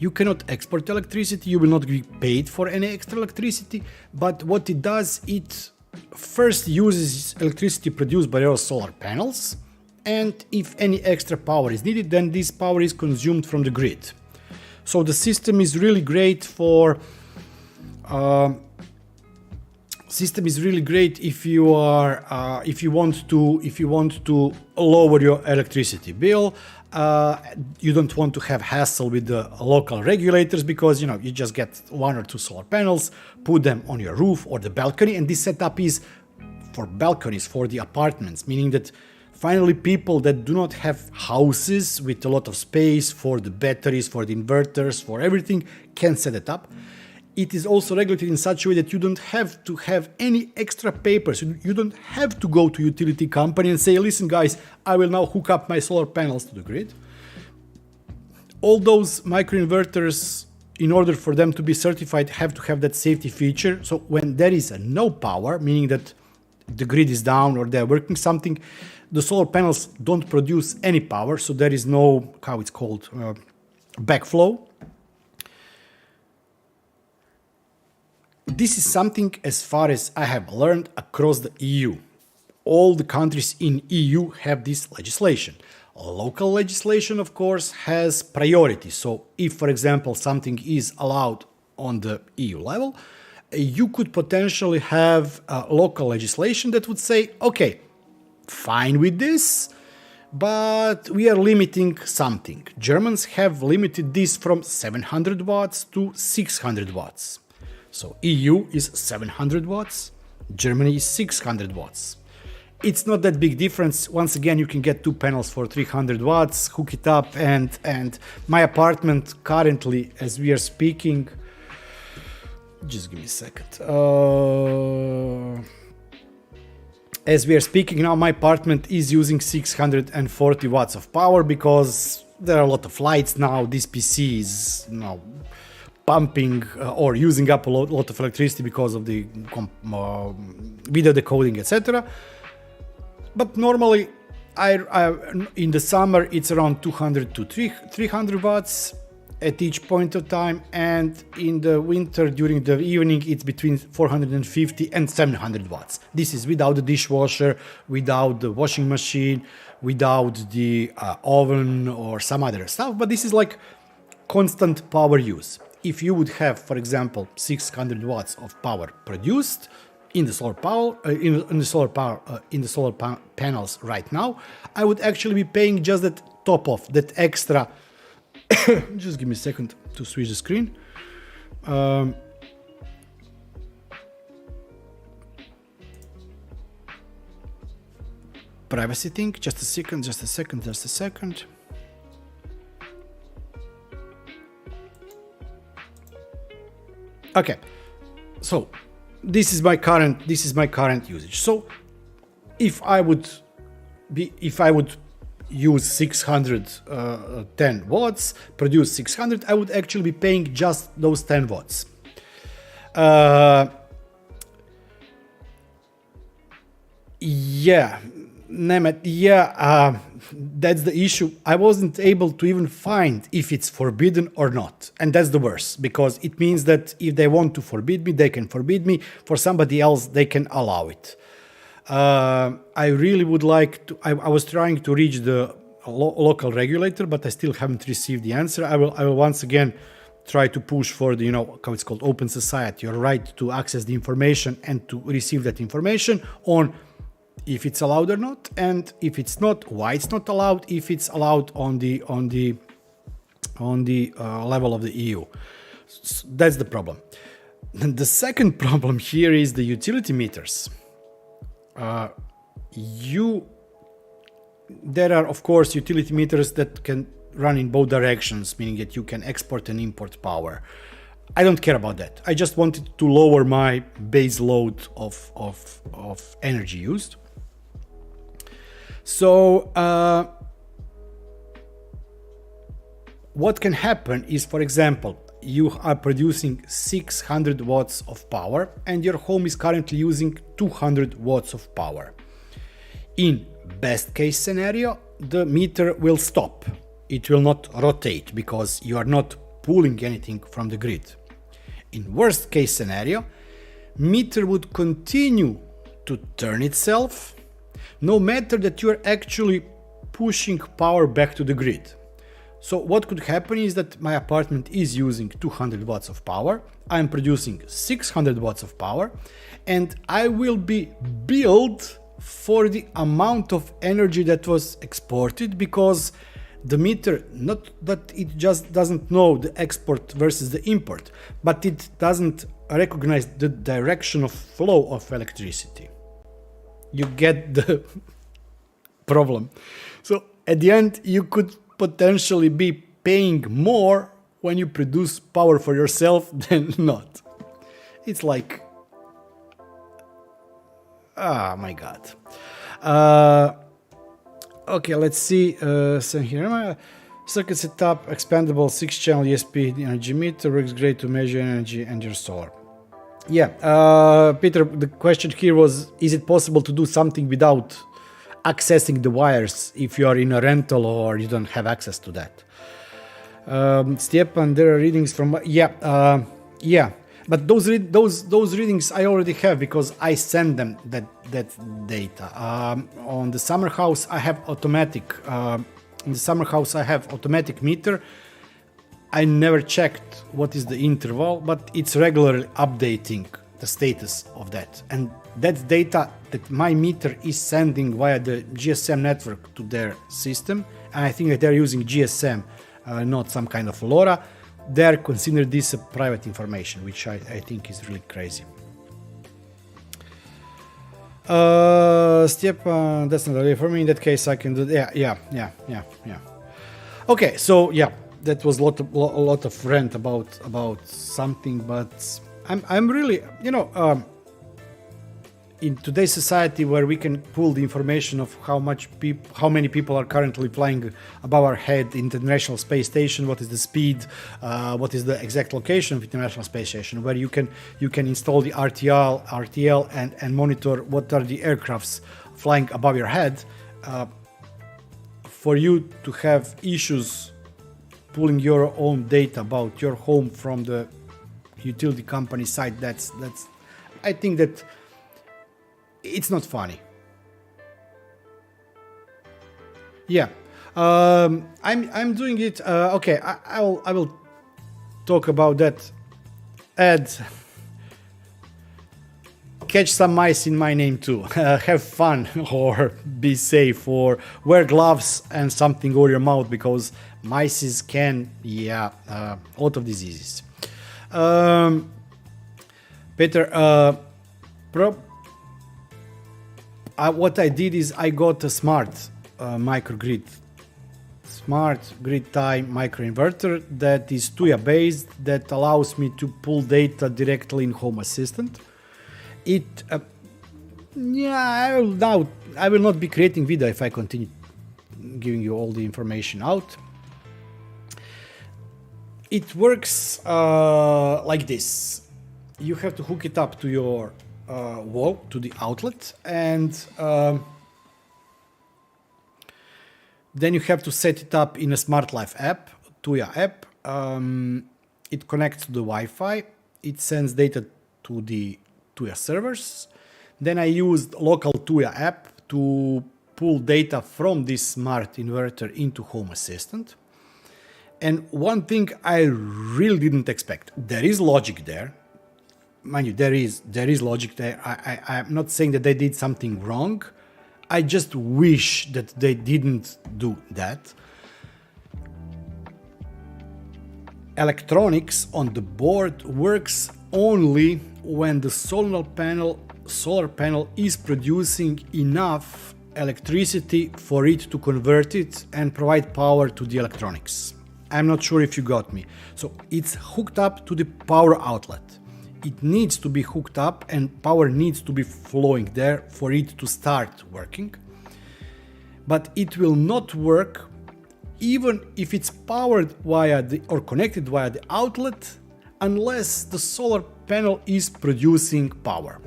You cannot export electricity, you will not be paid for any extra electricity, but what it does, it first uses electricity produced by your solar panels, and if any extra power is needed, then this power is consumed from the grid. So the system is really great for if you are if you want to lower your electricity bill. You don't want to have hassle with the local regulators, because you just get 1 or 2 solar panels, put them on your roof or the balcony, and this setup is for balconies, for the apartments, meaning that finally people that do not have houses with a lot of space for the batteries, for the inverters, for everything, can set it up. It is also regulated in such a way that you don't have to have any extra papers. You don't have to go to utility company and say, listen guys, I will now hook up my solar panels to the grid. All those microinverters, in order for them to be certified, have to have that safety feature. So when there is no power, meaning that the grid is down or they're working something, the solar panels don't produce any power. So there is no, how it's called, backflow. This is something, as far as I have learned, across the EU. All the countries in EU have this legislation. Local legislation, of course, has priority. So if, for example, something is allowed on the EU level, you could potentially have local legislation that would say, okay, fine with this, but we are limiting something. Germans have limited this from 700 watts to 600 watts. So EU is 700 watts, Germany is 600 watts. It's not that big difference. Once again, you can get 2 panels for 300 watts, hook it up, and my apartment currently, as we are speaking, just give me a second. As we are speaking now, my apartment is using 640 watts of power because there are a lot of lights now. This PC is now pumping or using up a lot of electricity because of the video decoding, etc. But normally, in the summer, it's around 200 to 300 watts at each point of time, and in the winter, during the evening, it's between 450 and 700 watts. This is without the dishwasher, without the washing machine, without the oven or some other stuff, but this is like constant power use. If you would have, for example, 600 watts of power produced in the solar panels right now, I would actually be paying just that top off, that extra. Just give me a second to switch the screen. Privacy thing. Just a second. Okay, so this is my current usage. So if I would use 610 watts, produce 600, I would actually be paying just those 10 watts. That's the issue. I wasn't able to even find if it's forbidden or not. And that's the worst, because it means that if they want to forbid me, they can forbid me. For somebody else, they can allow it. I really would like to, I was trying to reach the local regulator, but I still haven't received the answer. I will once again try to push for the, how it's called, open society, your right to access the information and to receive that information on if it's allowed or not, and if it's not, why it's not allowed, if it's allowed on the level of the EU. So that's the problem. And the second problem here is the utility meters. There are, of course, utility meters that can run in both directions, meaning that you can export and import power. I don't care about that. I just wanted to lower my base load of energy used. So what can happen is, for example, you are producing 600 watts of power and your home is currently using 200 watts of power. In best case scenario, the meter will stop. It will not rotate because you are not pulling anything from the grid. In worst case scenario, meter would continue to turn itself, no matter that you are actually pushing power back to the grid. So what could happen is that my apartment is using 200 watts of power, I'm producing 600 watts of power, and I will be billed for the amount of energy that was exported, because the meter, not that it just doesn't know the export versus the import, but it doesn't recognize the direction of flow of electricity. You get the problem. So at the end, you could potentially be paying more when you produce power for yourself than not. It's like, oh my god. Okay, let's see. So here, circuit setup, expandable 6-channel ESP energy meter, works great to measure energy and your solar. Yeah, Peter, the question here was, is it possible to do something without accessing the wires if you are in a rental or you don't have access to that? Stepan, there are readings from, yeah, but those readings I already have because I send them that data. On the summer house I have automatic. In the summer house I have automatic meter. I never checked what is the interval, but it's regularly updating the status of that, and that's data that my meter is sending via the GSM network to their system. And I think that they're using GSM, not some kind of LoRa. They're considered this a private information, which I think is really crazy. Stepan, that's not really for me. In that case, I can do. Yeah. Okay, so yeah, that was a lot of rant about something, but I'm really, in today's society where we can pull the information of how many people are currently flying above our head in the International Space Station, what is the speed, what is the exact location of the International Space Station, where you can install the RTL and monitor what are the aircrafts flying above your head. For you to have issues pulling your own data about your home from the utility company side, that's I think that it's not funny. Yeah, I'm doing it. Okay, I will talk about that. Add, catch some mice in my name too. Have fun or be safe or wear gloves and something over your mouth, because mice can, a lot of diseases. Peter, what I did is I got a smart microgrid, smart grid tie microinverter that is Tuya based, that allows me to pull data directly in Home Assistant. I will not be creating video if I continue giving you all the information out. It works like this. You have to hook it up to your wall, to the outlet, and then you have to set it up in a Smart Life app, Tuya app. It connects to the Wi-Fi. It sends data to the Tuya servers. Then I used local Tuya app to pull data from this smart inverter into Home Assistant. And one thing I really didn't expect, there is logic there. Mind you, there is logic there. I'm not saying that they did something wrong. I just wish that they didn't do that. Electronics on the board works only when the solar panel is producing enough electricity for it to convert it and provide power to the electronics. I'm not sure if you got me. So it's hooked up to the power outlet. It needs to be hooked up and power needs to be flowing there for it to start working. But it will not work even if it's powered via or connected via the outlet, unless the solar panel is producing power.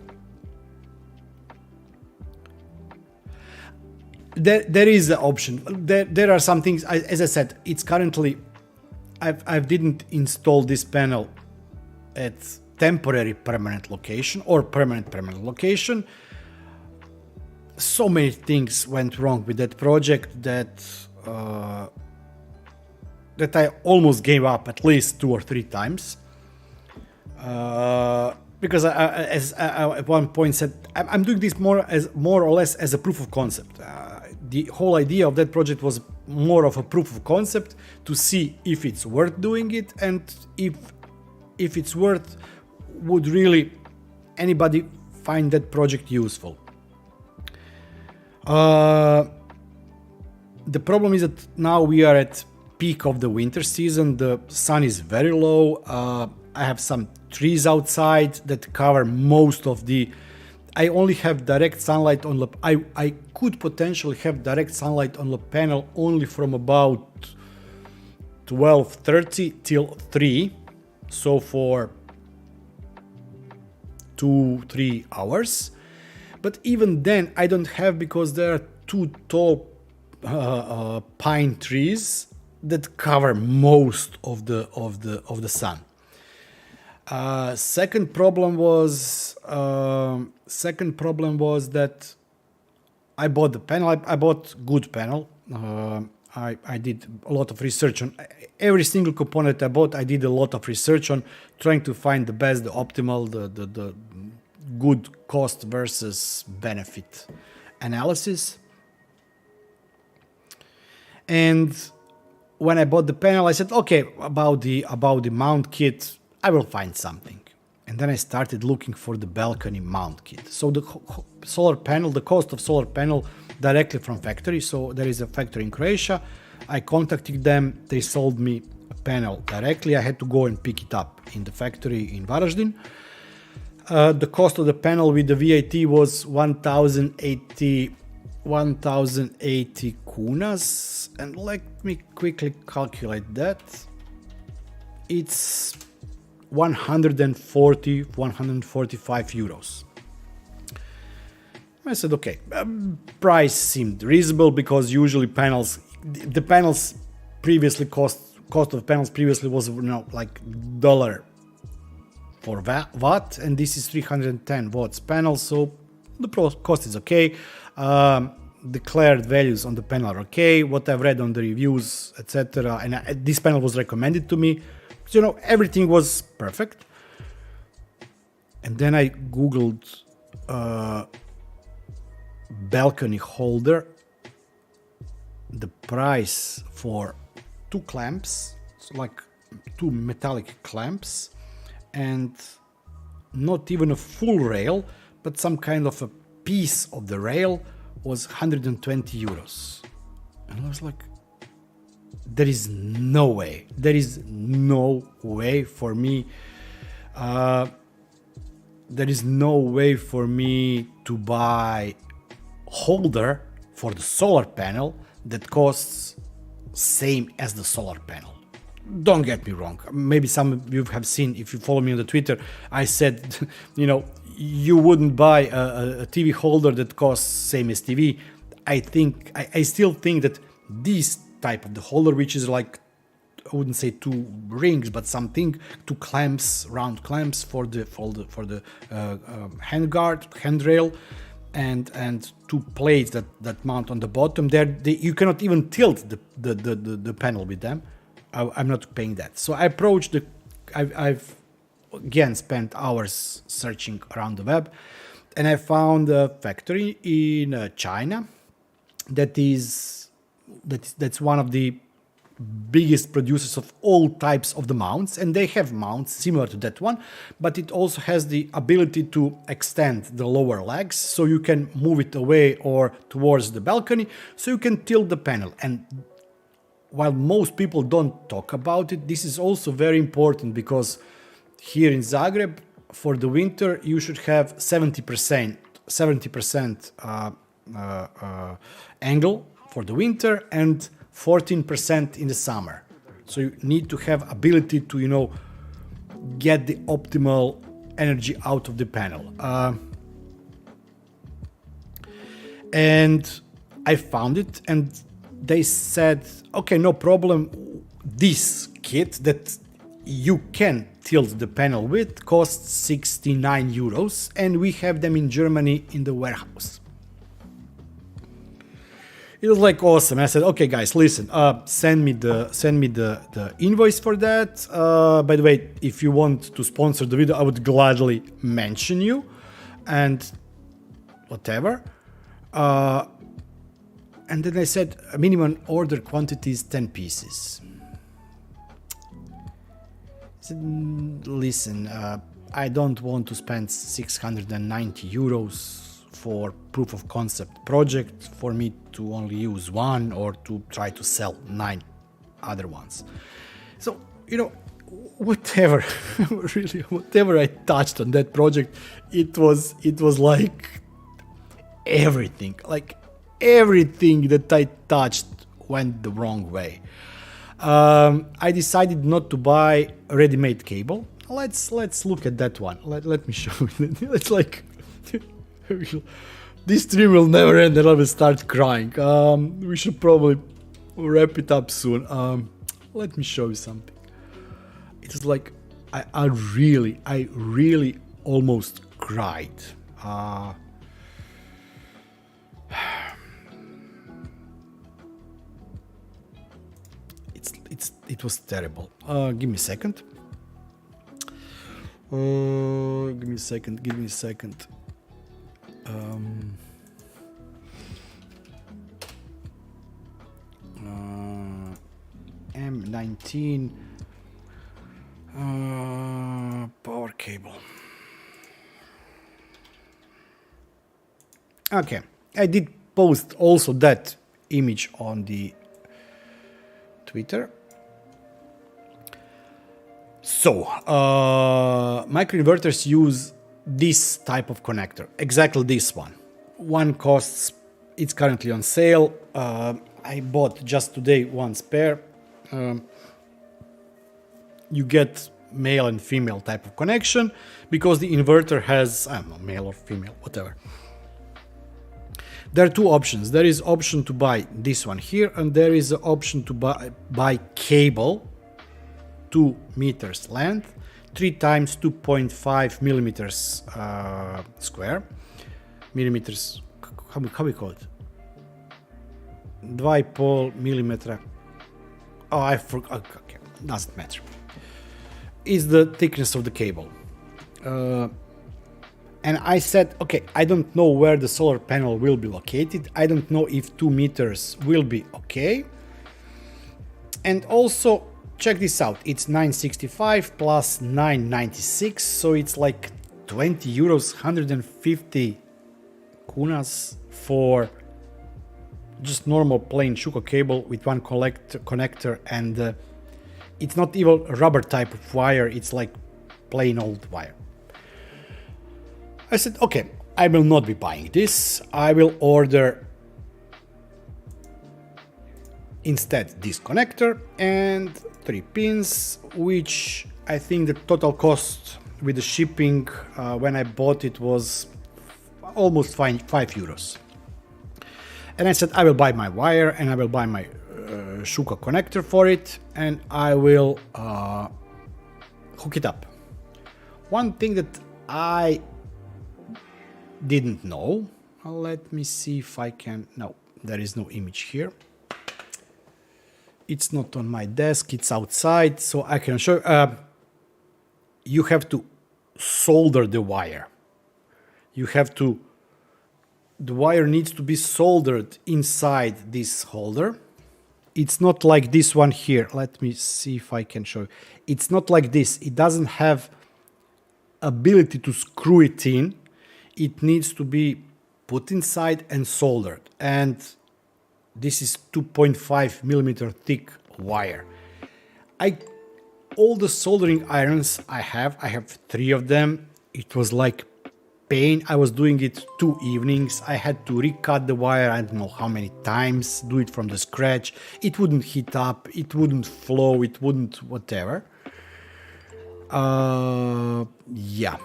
There is an option. There are some things. As I said, it's currently. I didn't install this panel at temporary permanent location or permanent location. So many things went wrong with that project that I almost gave up at least 2 or 3 times. Because I at one point said I'm doing this more or less as a proof of concept. The whole idea of that project was more of a proof of concept to see if it's worth doing it, and if it's worth, would really anybody find that project useful. The problem is that now we are at peak of the winter season. The sun is very low. I have some trees outside that cover most of the. I only have direct sunlight on the. I could potentially have direct sunlight on the panel only from about 12:30 till 3, so for 2-3 hours. But even then, I don't have, because there are 2 tall pine trees that cover most of the sun. Second problem was that I bought the panel. I bought good panel. I did a lot of research on every single component I bought. I did a lot of research on trying to find the best, the optimal, the good cost versus benefit analysis. And when I bought the panel, I said, okay, about the mount kit, I will find something. And then I started looking for the balcony mount kit. So the solar panel, the cost of solar panel directly from factory. So there is a factory in Croatia. I contacted them. They sold me a panel directly. I had to go and pick it up in the factory in Varaždin. The cost of the panel with the VAT was 1080 kunas. And let me quickly calculate that. It's 145 euros. I said, okay, price seemed reasonable, because usually the panels previously cost of panels previously was like $1 for watt, and this is 310 watts panel, so the cost is okay. Declared values on the panel are okay. What I've read on the reviews, etc., and this panel was recommended to me. So, everything was perfect. And then I googled balcony holder, the price for 2 clamps, so like 2 metallic clamps, and not even a full rail, but some kind of a piece of the rail, was 120 euros. And I was like, there is no way for me to buy holder for the solar panel that costs same as the solar panel. Don't get me wrong, maybe some of you have seen, if you follow me on the Twitter, I said you wouldn't buy a TV holder that costs same as TV. I still think that this type of the holder, which is like, I wouldn't say 2 rings, but something, 2 clamps, round clamps for the handrail, and 2 plates that mount on the bottom. You cannot even tilt the panel with them. I'm not paying that. So I approached I've again spent hours searching around the web, and I found a factory in China that's one of the biggest producers of all types of the mounts, and they have mounts similar to that one, but it also has the ability to extend the lower legs, so you can move it away or towards the balcony, so you can tilt the panel. And while most people don't talk about it, this is also very important because here in Zagreb, for the winter, you should have 70% angle for the winter and 14% in the summer. So you need to have ability to, you know, get the optimal energy out of the panel. And I found it, and they said, okay, no problem. This kit that you can tilt the panel with costs 69 euros, and we have them in Germany in the warehouse. It was like awesome. I said, okay, guys, listen, send me the invoice for that. By the way, if you want to sponsor the video, I would gladly mention you, and whatever. And then I said, minimum order quantity is 10 pieces. I said, listen, I don't want to spend 690 euros for proof of concept project for me to only use one or to try to sell 9 other ones. So, you know, whatever, really, whatever I touched on that project, it was like everything, everything that I touched went the wrong way. I decided not to buy a ready-made cable. Let's look at that one. Let me show you. It's like this stream will never end, and I will start crying. We should probably wrap it up soon. Let me show you something. It was like I really almost cried. It was terrible. Give me a second. Give me a second. M19 power cable. Okay, I did post also that image on the Twitter. So, microinverters use this type of connector, exactly this one. One costs, it's currently on sale. I bought just today one spare. You get male and female type of connection because the inverter has, I don't know, male or female, whatever. There are two options. There is option to buy this one here, and there is an option to buy cable, 2 meters length, 3 times 2.5 millimeters square. Millimeters, how we call it? 2,5 millimeter. Oh, I forgot. Okay, doesn't matter. Is the thickness of the cable. And I said, okay, I don't know where the solar panel will be located. I don't know if 2 meters will be okay. And also, check this out. It's 965 plus 996. So it's like 20 euros, 150 kunas for just normal plain Shuko cable with one connector. And it's not even a rubber type of wire. It's like plain old wire. I said, okay, I will not be buying this. I will order instead this connector and 3 pins, which I think the total cost with the shipping when I bought it was almost 5 euros. And I said, I will buy my wire and I will buy my Shuko connector for it, and I will hook it up. One thing that I didn't know. Let me see if I can. No, there is no image here. It's not on my desk, it's outside, so I can show. You have to solder the wire. The wire needs to be soldered inside this holder. It's not like this one here. Let me see if I can show you. It's not like this. It doesn't have ability to screw it in. It needs to be put inside and soldered. And this is 2.5 millimeter thick wire. All the soldering irons I have 3 of them. It was like pain. I was doing it 2 evenings. I had to recut the wire, I don't know how many times, do it from the scratch. It wouldn't heat up, it wouldn't flow, it wouldn't whatever. Yeah.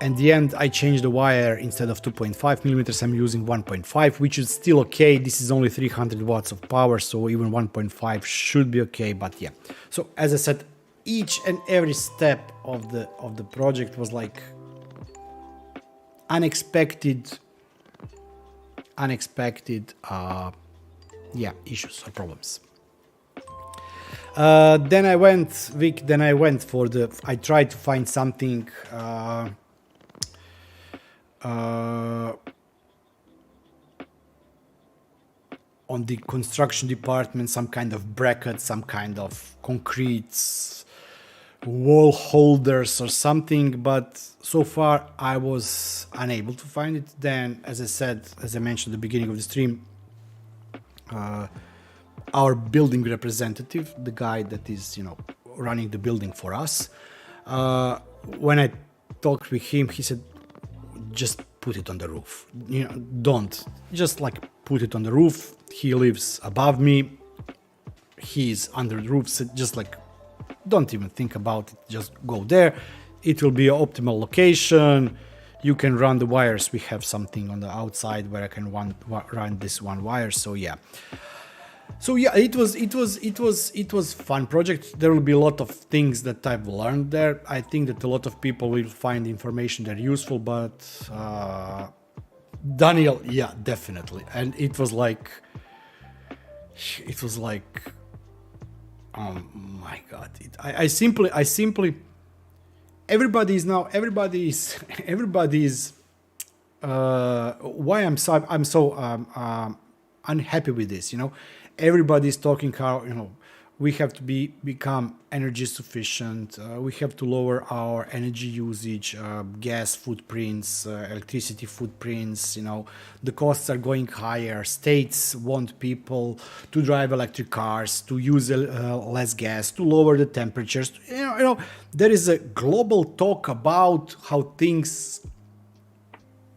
In the end, I changed the wire. Instead of 2.5 millimeters, I'm using 1.5, which is still okay. This is only 300 watts of power, so even 1.5 should be okay. But yeah, so as I said, each and every step of the project was like unexpected yeah, issues or problems. Then I went, Vic, I tried to find something on the construction department, some kind of bracket, some kind of concrete wall holders or something, but so far I was unable to find it. Then, as I said, as I mentioned at the beginning of the stream, our building representative, the guy that is, running the building for us, when I talked with him, he said, just put it on the roof. Don't. Just like put it on the roof. He lives above me. He's under the roof. So just like, don't even think about it. Just go there. It will be an optimal location. You can run the wires. We have something on the outside where I can run this one wire. So yeah. It was fun project. There will be a lot of things that I've learned there. I think that a lot of people will find the information there useful, but Daniel, yeah, definitely. And it was like, oh my God! I simply. Everybody is. Why I'm so unhappy with this, Everybody is talking how, we have to become energy sufficient. We have to lower our energy usage, gas footprints, electricity footprints. The costs are going higher. States want people to drive electric cars, to use less gas, to lower the temperatures. There is a global talk about how things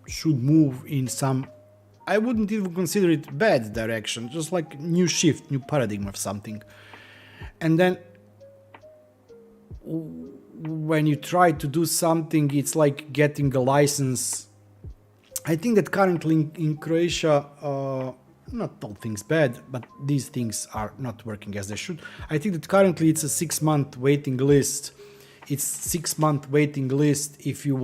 should move in some, I wouldn't even consider it bad direction, just like new shift, new paradigm of something. And then when you try to do something, it's like getting a license. I think that currently in Croatia, not all things bad, but these things are not working as they should. I think that currently it's a 6-month waiting list. It's 6-month waiting list if you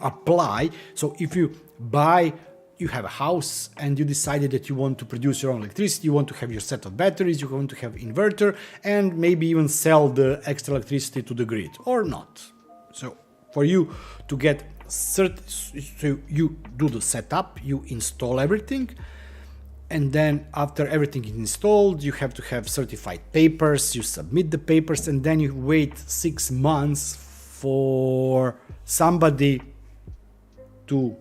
apply. So if you buy, you have a house and you decided that you want to produce your own electricity, you want to have your set of batteries, you want to have inverter, and maybe even sell the extra electricity to the grid or not. So for you to get so you do the setup, you install everything, and then after everything is installed, you have to have certified papers, you submit the papers, and then you wait 6 months for somebody to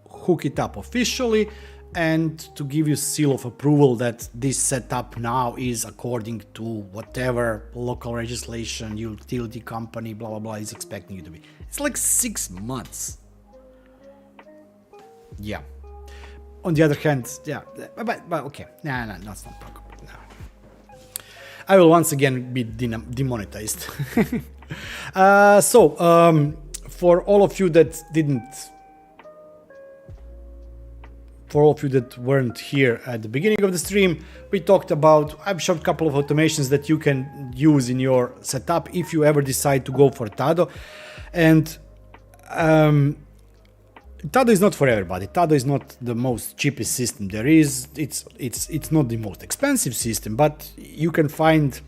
hook it up officially and to give you seal of approval that this setup now is according to whatever local legislation, utility company, blah, blah, blah, is expecting you to be. It's like 6 months. Yeah. On the other hand, yeah, but okay. No, let's not talk about it. No. I will once again be demonetized. For all of you that weren't here at the beginning of the stream, we talked about, I've showed a couple of automations that you can use in your setup if you ever decide to go for Tado. And Tado is not for everybody. Tado is not the most cheapest system there is. It's not the most expensive system, but you can find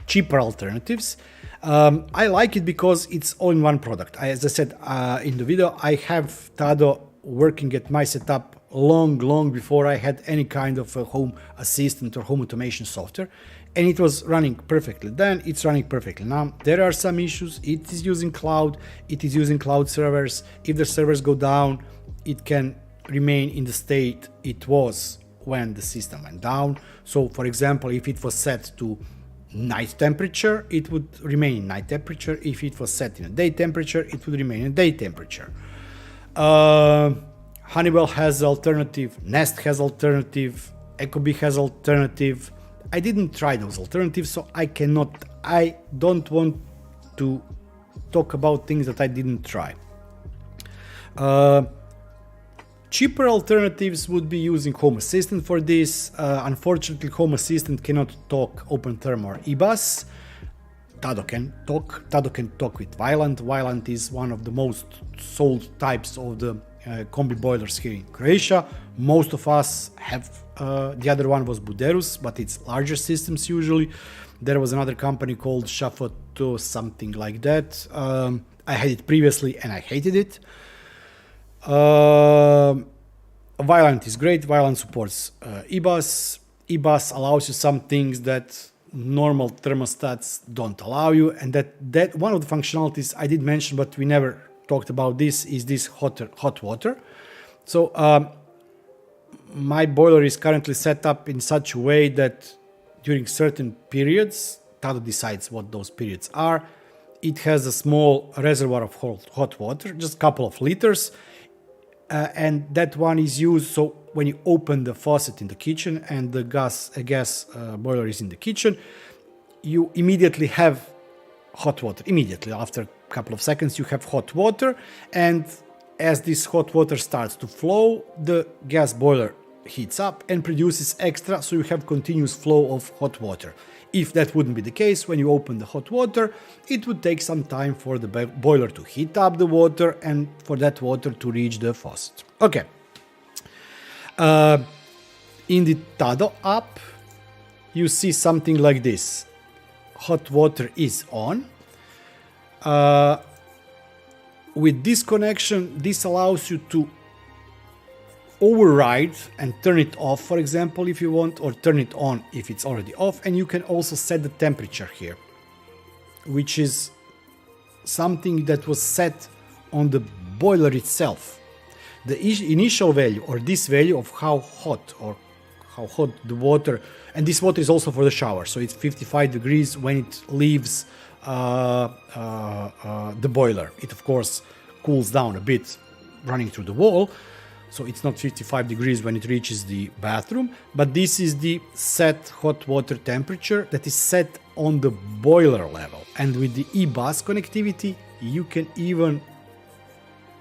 cheaper alternatives. I like it because it's all in one product. As I said in the video, I have Tado working at my setup long before I had any kind of a home assistant or home automation software, and it was running perfectly then. It's running perfectly now. There are some issues. It is using cloud. It is using cloud servers. If the servers go down, it can remain in the state it was when the system went down. So for example, if it was set to night temperature, it would remain in night temperature. If it was set in a day temperature, it would remain in day temperature. Honeywell has alternative, Nest has alternative, Ecobee has alternative. I didn't try those alternatives, so I don't want to talk about things that I didn't try. Cheaper alternatives would be using Home Assistant for this. Unfortunately, Home Assistant cannot talk OpenTherm or eBus. Tado can talk with Vylant. Vylant is one of the most sold types of the combi boilers here in Croatia. Most of us have, the other one was Buderus, but it's larger systems usually. There was another company called Shafoto, something like that. I had it previously and I hated it. Vylant is great. Vylant supports eBus. eBus allows you some things that normal thermostats don't allow you, and that one of the functionalities I did mention, but we never talked about this, is this hot water. So my boiler is currently set up in such a way that during certain periods, Tado decides what those periods are, it has a small reservoir of hot water, just a couple of liters, and that one is used. So when you open the faucet in the kitchen and the gas boiler is in the kitchen, you immediately have hot water. Immediately after a couple of seconds, you have hot water, and as this hot water starts to flow, the gas boiler heats up and produces extra, so you have continuous flow of hot water. If that wouldn't be the case, when you open the hot water, it would take some time for the boiler to heat up the water and for that water to reach the faucet. Okay. In the Tado app, you see something like this. Hot water is on. With this connection, this allows you to override and turn it off, for example, if you want, or turn it on if it's already off. And you can also set the temperature here, which is something that was set on the boiler itself. The initial value, or this value of how hot the water, and this water is also for the shower, so it's 55 degrees when it leaves the boiler. It of course cools down a bit running through the wall, so it's not 55 degrees when it reaches the bathroom, but this is the set hot water temperature that is set on the boiler level. And with the eBus connectivity, you can even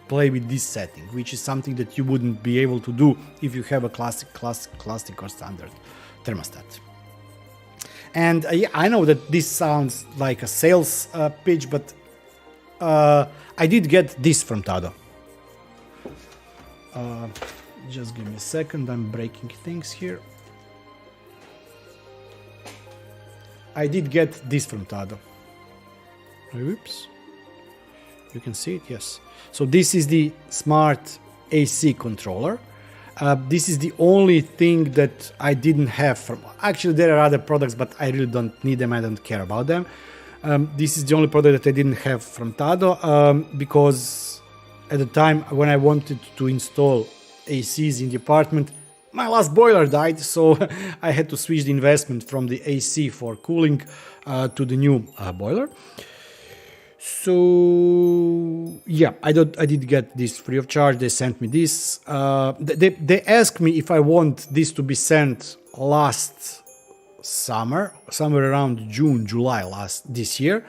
play with this setting, which is something that you wouldn't be able to do if you have a classic or standard thermostat. And I know that this sounds like a sales pitch, but I did get this from Tado. Just give me a second, I'm breaking things here. I did get this from Tado. Oops. You can see it, yes. So this is the smart AC controller. This is the only thing that I didn't have from... Actually, there are other products, but I really don't need them. I don't care about them. This is the only product that I didn't have from Tado, because at the time when I wanted to install ACs in the apartment, my last boiler died, so I had to switch the investment from the AC for cooling to the new boiler. So yeah, I did get this free of charge. They sent me this. They asked me if I want this to be sent last summer, somewhere around June, July this year.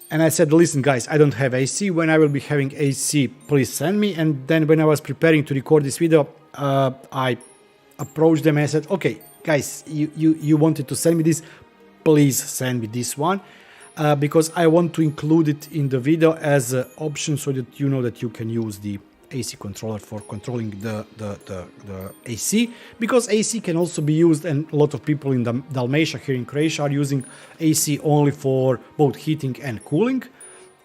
And I said, listen guys, I don't have AC. When I will be having AC, please send me. And then when I was preparing to record this video, I approached them and I said, okay guys, you wanted to send me this, please send me this one. Because I want to include it in the video as an option so that you know that you can use the AC controller for controlling the AC, because AC can also be used, and a lot of people in Dalmatia here in Croatia are using AC only for both heating and cooling.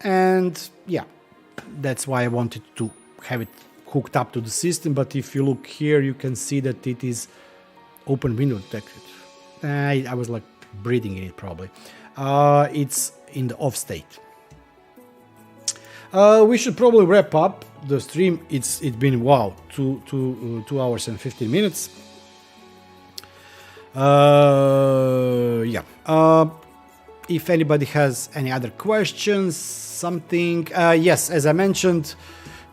And yeah, that's why I wanted to have it hooked up to the system. But if you look here, you can see that it is open window detected. I was like breathing in it probably. It's in the off state. We should probably wrap up the stream. It's been wow, 2 hours and 15 minutes. Yeah. If anybody has any other questions, something, yes, as I mentioned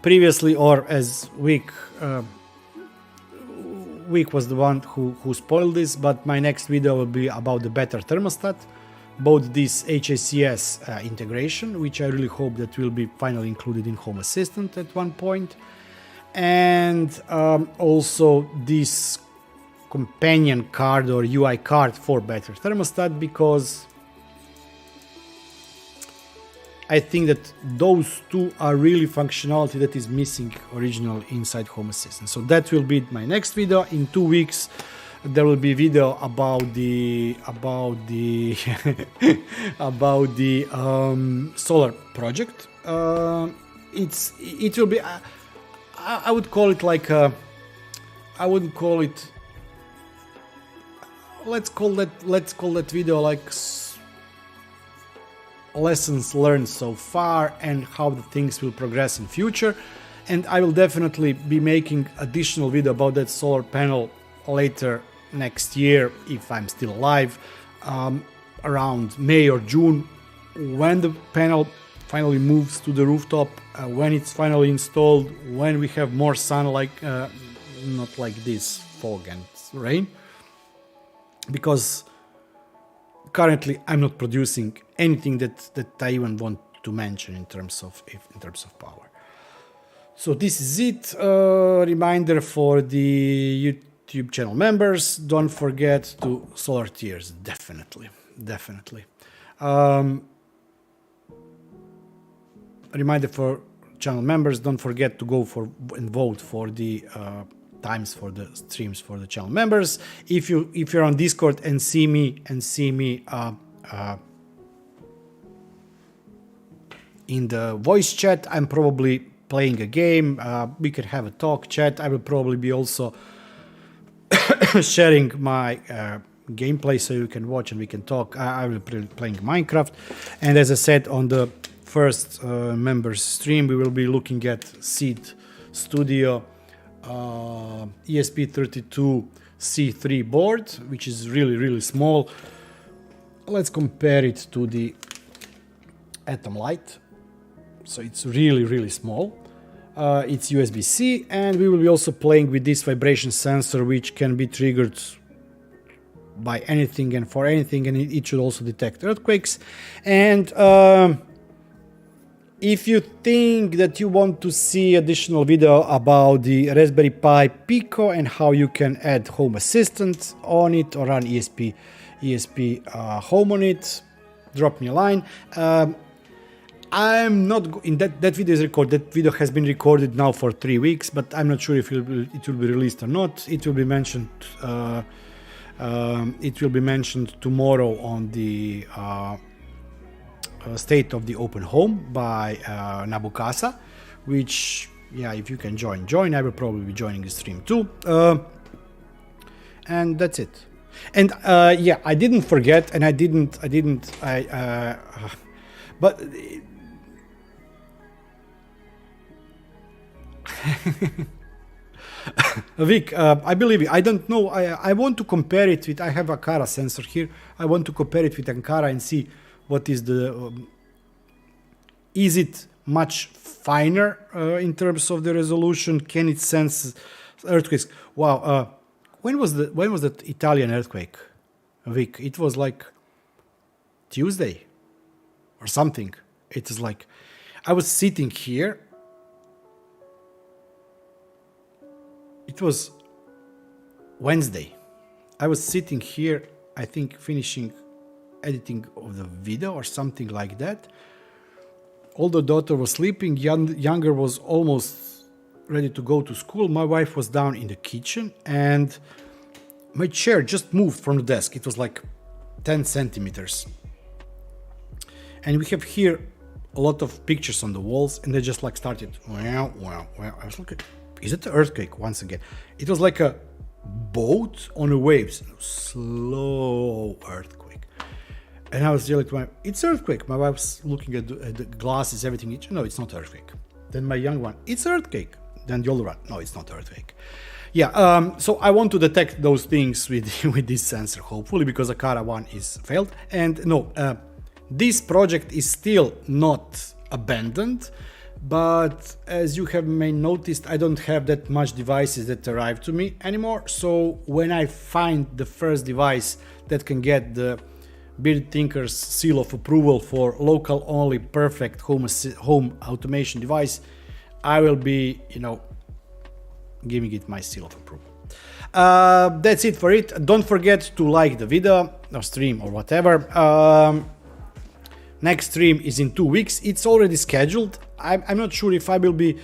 previously, or as Week was the one who spoiled this, but my next video will be about the better thermostat, both this HACS integration, which I really hope that will be finally included in Home Assistant at one point, and also this companion card or UI card for better thermostat, because I think that those two are really functionality that is missing original inside Home Assistant. So that will be my next video. In 2 weeks there will be a video about the about the solar project. It will be I would call it like a, I wouldn't call it, let's call that video like lessons learned so far and how the things will progress in future. And I will definitely be making additional video about that solar panel later next year, if I'm still alive, around May or June, when the panel finally moves to the rooftop, when it's finally installed, when we have more sun, like not like this fog and rain, because currently I'm not producing anything that I even want to mention in terms of power. So this is it. Reminder for the YouTube channel members: don't forget to solar tiers. Definitely. Reminder for channel members: don't forget to go for and vote for the times for the streams for the channel members. If you're on Discord and see me in the voice chat, I'm probably playing a game. We can have a talk chat. I will probably be also sharing my gameplay so you can watch and we can talk. I will be playing Minecraft, and as I said on the first members stream, we will be looking at Seed Studio ESP32 C3 board, which is really small. Let's compare it to the Atom Light. So it's really small. It's USB-C, and we will be also playing with this vibration sensor, which can be triggered by anything and for anything, and it should also detect earthquakes. And if you think that you want to see additional video about the Raspberry Pi Pico and how you can add Home Assistant on it or run ESP Home on it, drop me a line. I'm not in that video is recorded. That video has been recorded now for 3 weeks, but I'm not sure if it will be released or not. It will be mentioned. It will be mentioned tomorrow on the State of the Open Home by Nabukasa, which, yeah, if you can join. I will probably be joining the stream too. And that's it. And yeah, I didn't forget, and but Vic, I believe you. I don't know. I want to compare it with. I have a Ankara sensor here. I want to compare it with Ankara and see what is the. Is it much finer in terms of the resolution? Can it sense earthquakes? Wow. When was that Italian earthquake, Vic? It was like Tuesday or something. It is like I was sitting here. It was Wednesday. I was sitting here, I think finishing editing of the video or something like that. Older daughter was sleeping, younger was almost ready to go to school. My wife was down in the kitchen and my chair just moved from the desk. It was like 10 centimeters. And we have here a lot of pictures on the walls, and they just like started. Wow. I was like, is it an earthquake once again? It was like a boat on the waves, slow earthquake. And I was yelling to my, it's earthquake. My wife's looking at the glasses, everything. No, it's not earthquake. Then my young one, it's earthquake. then you'll run. No, it's not earthquake. Yeah, so I want to detect those things with with this sensor, hopefully, because Akara 1 is failed. And no, this project is still not abandoned, but as you have may noticed, I don't have that much devices that arrive to me anymore. So when I find the first device that can get the BeardedTinker's seal of approval for local only perfect home automation device, I will be, giving it my seal of approval. That's it for it. Don't forget to like the video or stream or whatever. Next stream is in 2 weeks. It's already scheduled. I'm not sure if I will be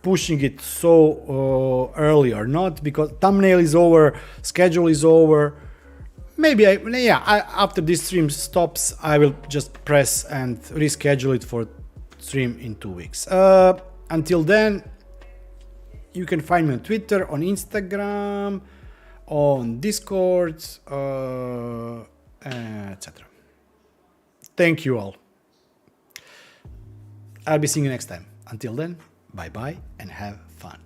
pushing it so early or not, because thumbnail is over, schedule is over. Maybe after this stream stops, I will just press and reschedule it for stream in 2 weeks. Until then, you can find me on Twitter, on Instagram, on Discord, etc. Thank you all. I'll be seeing you next time. Until then, bye bye and have fun.